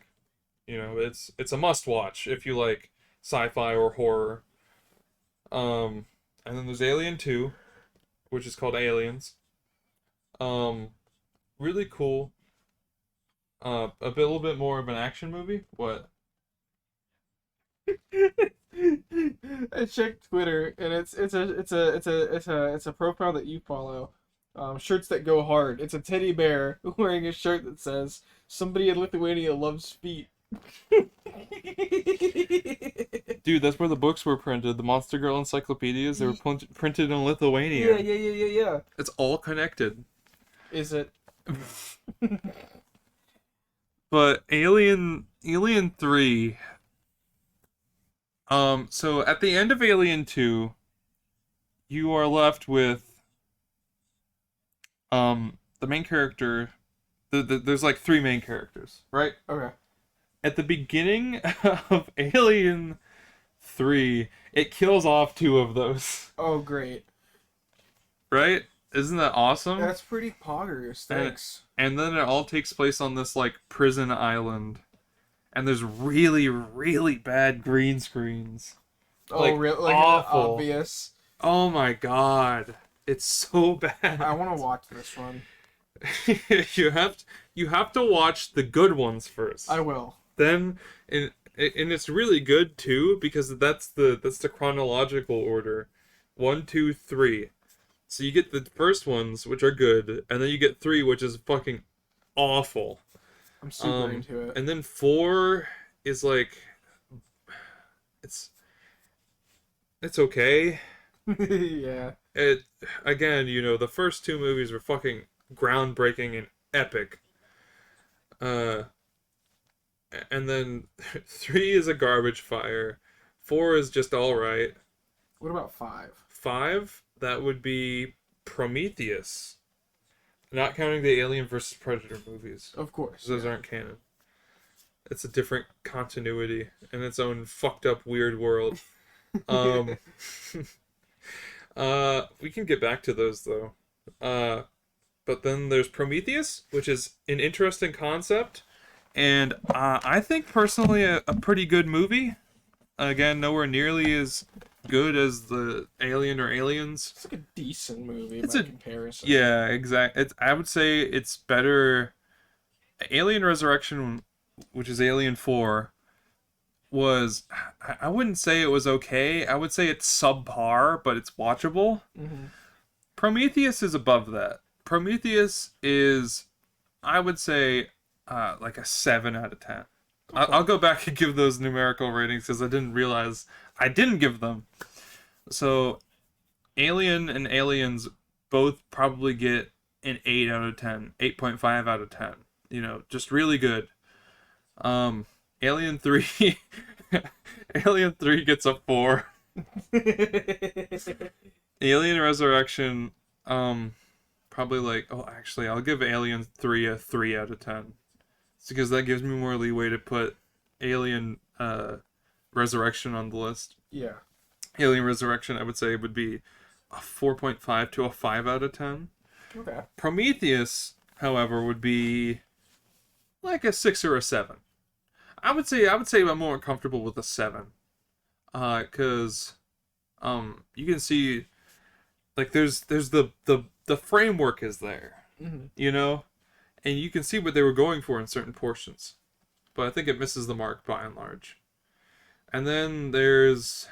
You know, it's a must watch if you like sci-fi or horror. And then there's Alien 2, which is called Aliens. Really cool. Little bit more of an action movie. What? I checked Twitter, and it's a profile that you follow. Shirts that go hard. It's a teddy bear wearing a shirt that says "Somebody in Lithuania loves feet." Dude, that's where the books were printed. The Monster Girl encyclopedias, they were printed in Lithuania. Yeah. It's all connected. Is it? But Alien 3. So at the end of Alien 2, you are left with the main character. There's like three main characters, right? Okay. At the beginning of Alien 3, it kills off two of those, Oh, great. right? Isn't that awesome? That's pretty poggers. Thanks. And then it all takes place on this like prison island. And there's really, really bad green screens. Oh, like, really? Like, awful. obvious. Oh my god. It's so bad. I want to watch this one. you have to watch the good ones first. I will. Then and it's really good too because that's the chronological order. 1, 2, 3. So you get the first ones, which are good, and then you get 3, which is fucking awful. I'm super into it. And then 4 is like it's okay. Yeah. It again, you know, the first two movies were fucking groundbreaking and epic. And then 3 is a garbage fire. 4 is just all right. What about 5? 5, that would be Prometheus. Not counting the Alien vs. Predator movies. Of course. Those aren't canon. It's a different continuity in its own fucked up weird world. We can get back to those though. But then there's Prometheus, which is an interesting concept, and I think personally a pretty good movie. Again, nowhere nearly as good as the Alien or Aliens. It's like a decent movie It's by a- comparison. Yeah, exactly. I would say it's better. Alien Resurrection, which is Alien 4, was I wouldn't say it was okay. I would say it's subpar, but it's watchable. Mm-hmm. Prometheus is above that. Prometheus is, I would say, like a 7 out of 10. I'll go back and give those numerical ratings because I didn't realize I didn't give them. So, Alien and Aliens both probably get an 8 out of 10, 8.5 out of 10. You know, just really good. Alien 3, Alien 3 gets a 4. Alien Resurrection, probably like, oh, actually, I'll give Alien 3 a 3 out of 10. It's because that gives me more leeway to put Alien Resurrection on the list. Yeah. Alien Resurrection, I would say, would be a 4.5 to a 5 out of 10. Okay. Prometheus, however, would be like a 6 or a 7. I would say I'm more comfortable with a 7. Cause you can see like there's the framework is there. Mm-hmm. You know? And you can see what they were going for in certain portions. But I think it misses the mark by and large. And then there's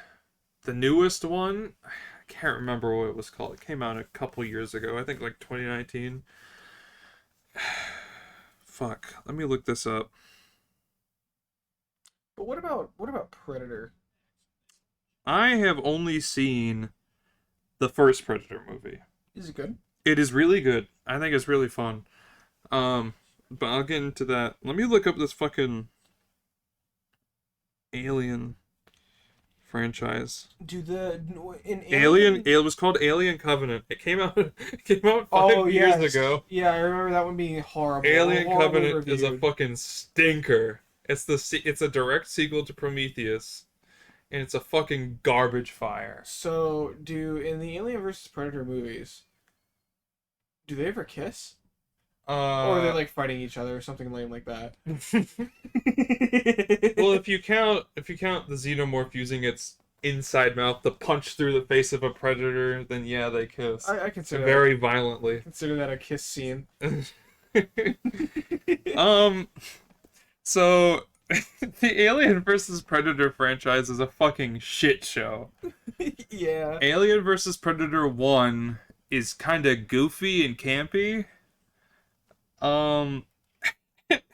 the newest one. I can't remember what it was called. It came out a couple years ago. I think like 2019. Fuck. Let me look this up. But what about Predator? I have only seen the first Predator movie. Is it good? It is really good. I think it's really fun. But I'll get into that. Let me look up this fucking Alien franchise. Do the in Alien. It was called Alien Covenant. It was called Alien Covenant. It came out. It came out 5 years ago. Yeah, I remember that one being horrible. Alien horribly Covenant is a reviewed. fucking stinker. It's a direct sequel to Prometheus, and it's a fucking garbage fire. So, in the Alien versus Predator movies, do they ever kiss? Or are they like fighting each other or something lame like that? Well, if you count the xenomorph using its inside mouth to punch through the face of a predator, then yeah, they kiss. I consider Very violently. consider that a kiss scene. So the Alien versus Predator franchise is a fucking shit show. Yeah. Alien versus Predator 1 is kind of goofy and campy.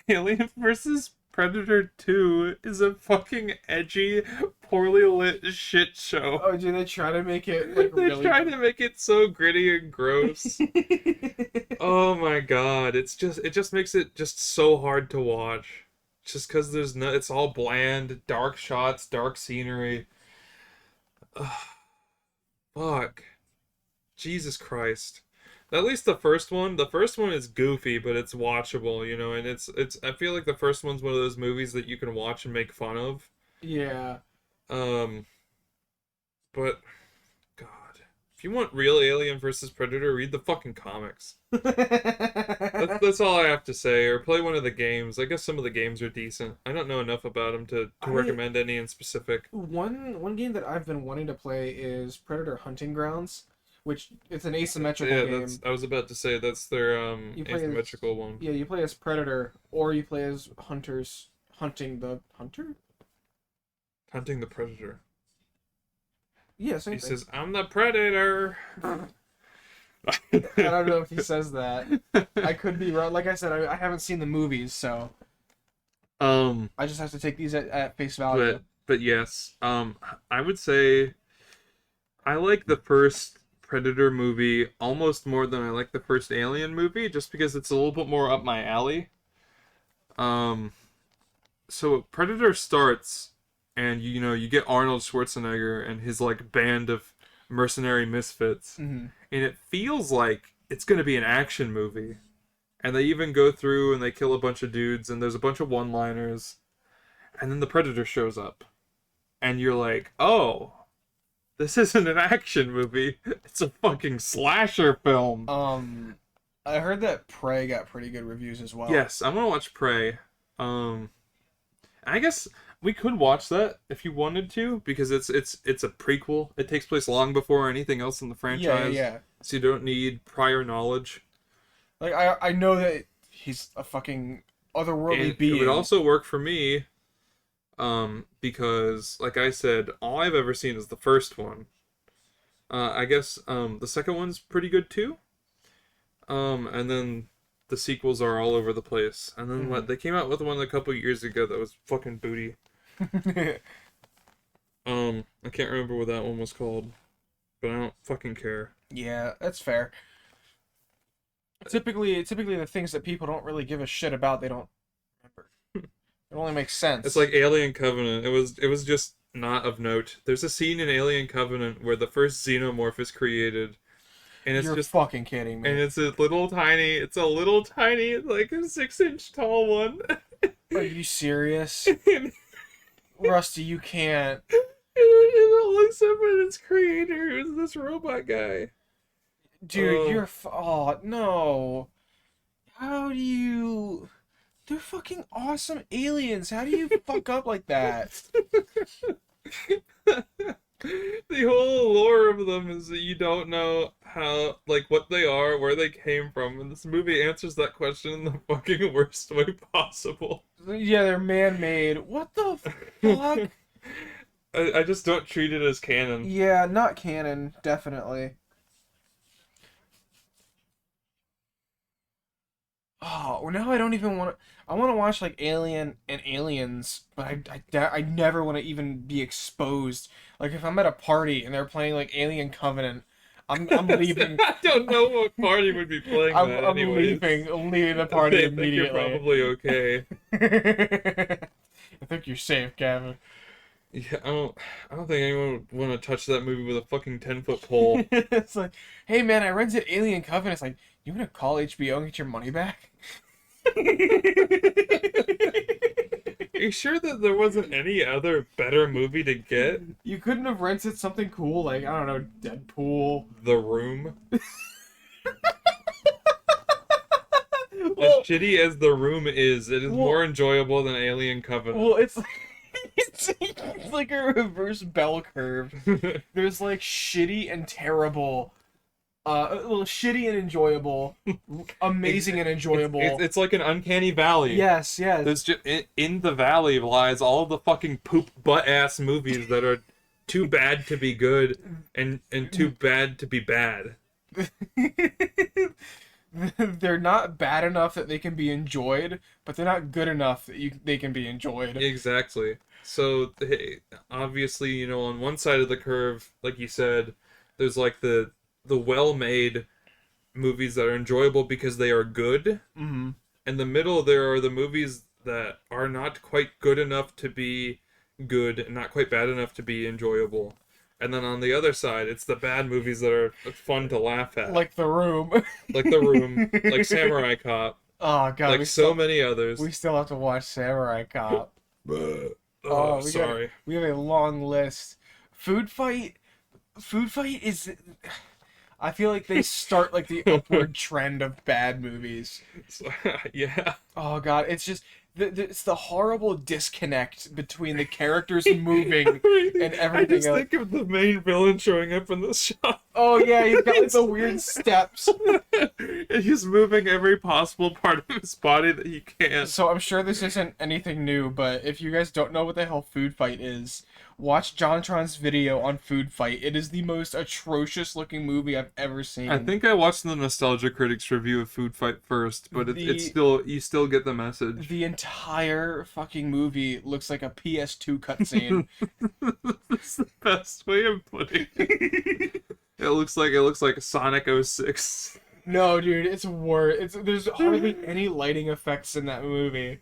Alien versus Predator 2 is a fucking edgy, poorly lit shit show. Oh, do they try to make it like They're really? trying to make it so gritty and gross. Oh my god, it just makes it just so hard to watch. Just because it's all bland, dark shots, dark scenery. Ugh. Fuck. Jesus Christ. At least the first one is goofy, but it's watchable, you know, and it's I feel like the first one's one of those movies that you can watch and make fun of. Yeah. But God, if you want real Alien versus Predator, read the fucking comics. That's all I have to say. Or play one of the games. I guess some of the games are decent. I don't know enough about them to recommend any in specific. One game that I've been wanting to play is Predator Hunting Grounds, which it's an asymmetrical game. I was about to say that's their You play asymmetrical one. Yeah, you play as Predator, or you play as hunters hunting the hunter. Hunting the Predator. Yeah, same He thing. says, "I'm the Predator." I don't know if he says that. I could be wrong. Like I said, I haven't seen the movies, so I just have to take these at face value. But yes, I would say I like the first Predator movie almost more than I like the first Alien movie, just because it's a little bit more up my alley. So Predator starts, and you get Arnold Schwarzenegger and his like band of mercenary misfits, Mm-hmm. and it feels like it's gonna be an action movie. And they even go through and they kill a bunch of dudes, and there's a bunch of one-liners, and then the Predator shows up, and you're like, oh. This isn't an action movie. It's a fucking slasher film. I heard that Prey got pretty good reviews as well. Yes, I'm gonna watch Prey. I guess we could watch that if you wanted to, because it's a prequel. It takes place long before anything else in the franchise. Yeah. So you don't need prior knowledge. Like I know that he's a fucking otherworldly And being. it would also work for me. Because, like I said, all I've ever seen is the first one. I guess, the second one's pretty good too. And then the sequels are all over the place. And then they came out with one a couple years ago that was fucking booty. I can't remember what that one was called, but I don't fucking care. Yeah, that's fair. Typically the things that people don't really give a shit about, they don't remember. It only makes sense. It's like Alien Covenant. It was just not of note. There's a scene in Alien Covenant where the first xenomorph is created, and it's You're just fucking kidding me. and it's a little tiny, like a 6-inch tall one. Are you serious? and Rusty, you can't. it all looks up at its creator, who's this robot guy. Dude, Oh. you're oh no. How do you They're fucking awesome aliens. How do you fuck up like that? The whole lore of them is that you don't know how, like, what they are, where they came from, and this movie answers that question in the fucking worst way possible. Yeah, they're man-made. What the fuck? I just don't treat it as canon. Yeah, not canon, definitely. Oh, well, now I don't even want to. I want to watch like Alien and Aliens, but I never want to even be exposed. Like if I'm at a party and they're playing like Alien Covenant, I'm leaving. I don't know what party would be playing I'm, that I'm anyways. leaving the party I think immediately. you're probably okay. I think you're safe, Gavin. Yeah, I don't think anyone would want to touch that movie with a fucking 10-foot pole. It's like, hey man, I rented Alien Covenant. It's like, you gonna call HBO and get your money back? Are you sure that there wasn't any other better movie to get? You couldn't have rented something cool like, I don't know, Deadpool. The Room? Well, As shitty as The Room is, it is Well- more enjoyable than Alien Covenant. well, it's it's like a reverse bell curve. There's like shitty and terrible, well, shitty and enjoyable, amazing and enjoyable. It's like an uncanny valley. Yes, yes. There's just in the valley lies all the fucking poop butt ass movies that are too bad to be good and too bad to be bad. They're not bad enough that they can be enjoyed, but they're not good enough that they can be enjoyed. Exactly. So hey, obviously, you know, on one side of the curve, like you said, there's like the well-made movies that are enjoyable because they are good. Mm-hmm. In the middle, there are the movies that are not quite good enough to be good and not quite bad enough to be enjoyable. And then on the other side, it's the bad movies that are fun to laugh at. Like The Room. Like The Room, like Samurai Cop, Oh god, like so many others. we still have to watch Samurai Cop. Oh, we sorry. We have a long list. Food Fight is. I feel like they start like the upward trend of bad movies. Yeah. Oh god, it's just it's the horrible disconnect between the characters moving and I everything just else. think of the main villain showing up in the shop. Oh yeah, he's got like the weird steps. And he's moving every possible part of his body that he can. So I'm sure this isn't anything new, but if you guys don't know what the hell Food Fight is, watch JonTron's video on Food Fight. It is the most atrocious looking movie I've ever seen. I think I watched the Nostalgia Critics review of Food Fight first, but it's still, you still get the message. the entire fucking movie looks like a PS2 cutscene. That's the best way of putting it. It looks like Sonic 06. No, dude, it's worse. There's hardly any lighting effects in that movie.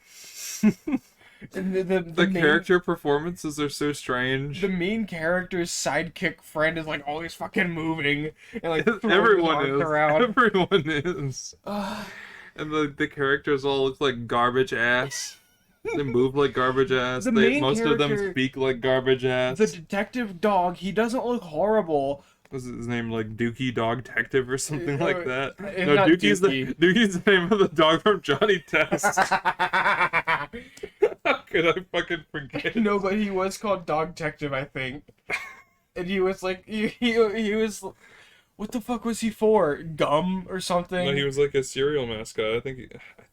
And The main, character performances are so strange. the main character's sidekick friend is like always fucking moving and like throwing his Everyone arms is. around. Everyone is. And the characters all look like garbage ass. They move like garbage ass. The main Most of them character- speak like garbage ass. The detective dog, he doesn't look horrible. Was his name like Dookie Dog Detective or something like that? It's No, not Dookie's Dookie. Dookie's the name of the dog from Johnny Test. How could I fucking forget? No, but he was called Dog Detective, I think. And he was like, he was, what the fuck was he for? Gum or something? No, he was like a cereal mascot. I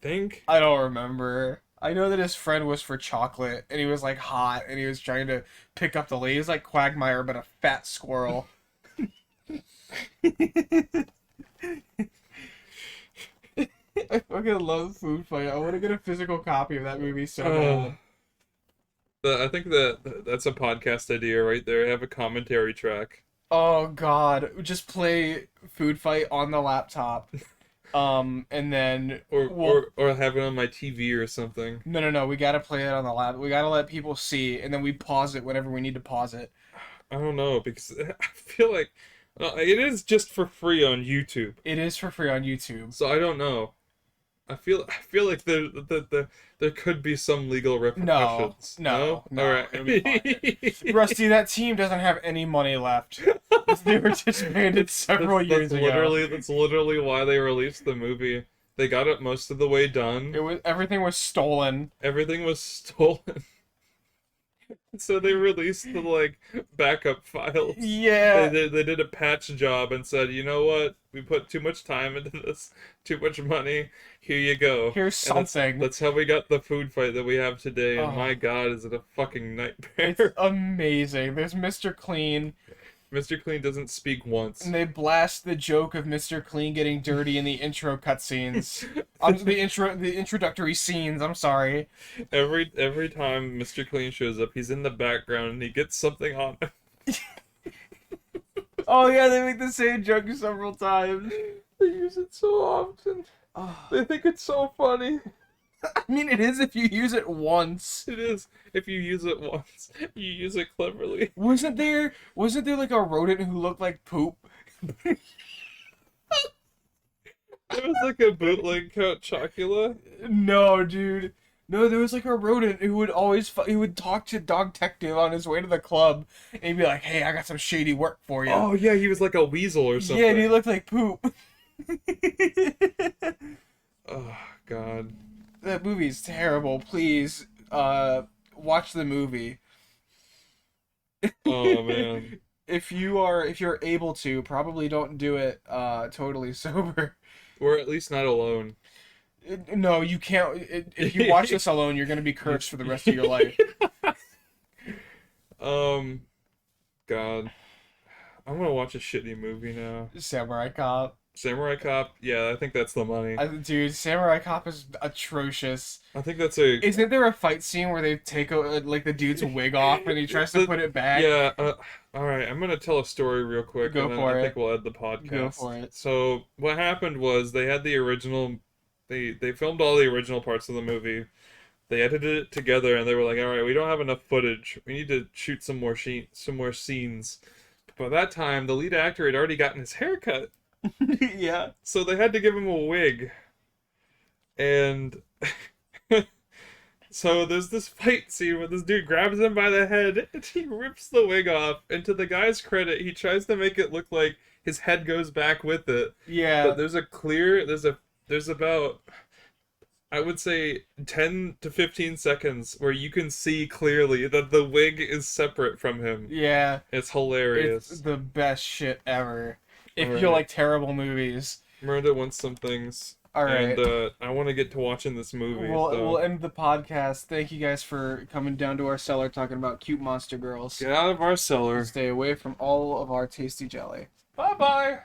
think. I don't remember. I know that his friend was for chocolate, and he was like hot, and he was trying to pick up the lady. He was like Quagmire, but a fat squirrel. I fucking love Food Fight. I want to get a physical copy of that movie so bad. I think that's a podcast idea right there. Have a commentary track. Oh god, just play Food Fight on the laptop. And then Or have it on my TV or something. no, we gotta play it on the lap. We gotta let people see, and then we pause it whenever we need to pause it. I don't know, because I feel like it is just for free on YouTube. It is for free on YouTube. So I don't know. I feel like there could be some legal repercussions. No, All right. it'll be fine. Rusty, that team doesn't have any money left. They were disbanded several years ago. That's literally why they released the movie. They got it most of the way done. Everything was stolen. Everything was stolen. So they released the like backup files. Yeah. They did a patch job and said, you know what? We put too much time into this, too much money. Here you go. Here's And something. That's how we got the Food Fight that we have today. And Oh. my God, is it a fucking nightmare? It's amazing. There's Mr. Clean, Mr. Clean doesn't speak once. and they blast the joke of Mr. Clean getting dirty in the intro cutscenes. The introductory scenes. I'm sorry. Every time Mr. Clean shows up, he's in the background and he gets something on him. Oh yeah, they make the same joke several times. They use it so often. Oh. They think it's so funny. I mean, it is if you use it once. It is. If you use it once, you use it cleverly. Wasn't there like a rodent who looked like poop? It was like a bootleg Count Chocula. No, dude. No, there was like a rodent who would he would talk to Dog Detective on his way to the club, and he'd be like, "Hey, I got some shady work for you." Oh yeah, he was like a weasel or something. Yeah, and he looked like poop. Oh god. That movie's terrible. Please, watch the movie. Oh man. If you're able to, probably don't do it totally sober. Or at least not alone. No, you can't. If you watch this alone, you're gonna be cursed for the rest of your life. God. I'm gonna watch a shitty movie now. Samurai Cop. Samurai Cop, yeah, I think that's the money. Dude, Samurai Cop is atrocious. I think that's a... Isn't there a fight scene where they take like the dude's wig off and he tries to put it back? Yeah, alright, I'm gonna tell a story real quick. Go and then for I it. think we'll end the podcast. Go for it. So, what happened was they had the original... They filmed all the original parts of the movie. They edited it together and they were like, alright, we don't have enough footage. We need to shoot some more scenes. But by that time, the lead actor had already gotten his hair cut. Yeah. So they had to give him a wig. And so there's this fight scene where this dude grabs him by the head and he rips the wig off. And to the guy's credit, he tries to make it look like his head goes back with it. Yeah. But there's about, I would say, 10 to 15 seconds where you can see clearly that the wig is separate from him. Yeah. It's hilarious. It's the best shit ever. If Alright. you like terrible movies. Miranda wants some things. All right. And I want to get to watching this movie. We'll end the podcast. Thank you guys for coming down to our cellar talking about cute monster girls. Get out of our cellar. Stay away from all of our tasty jelly. Bye-bye.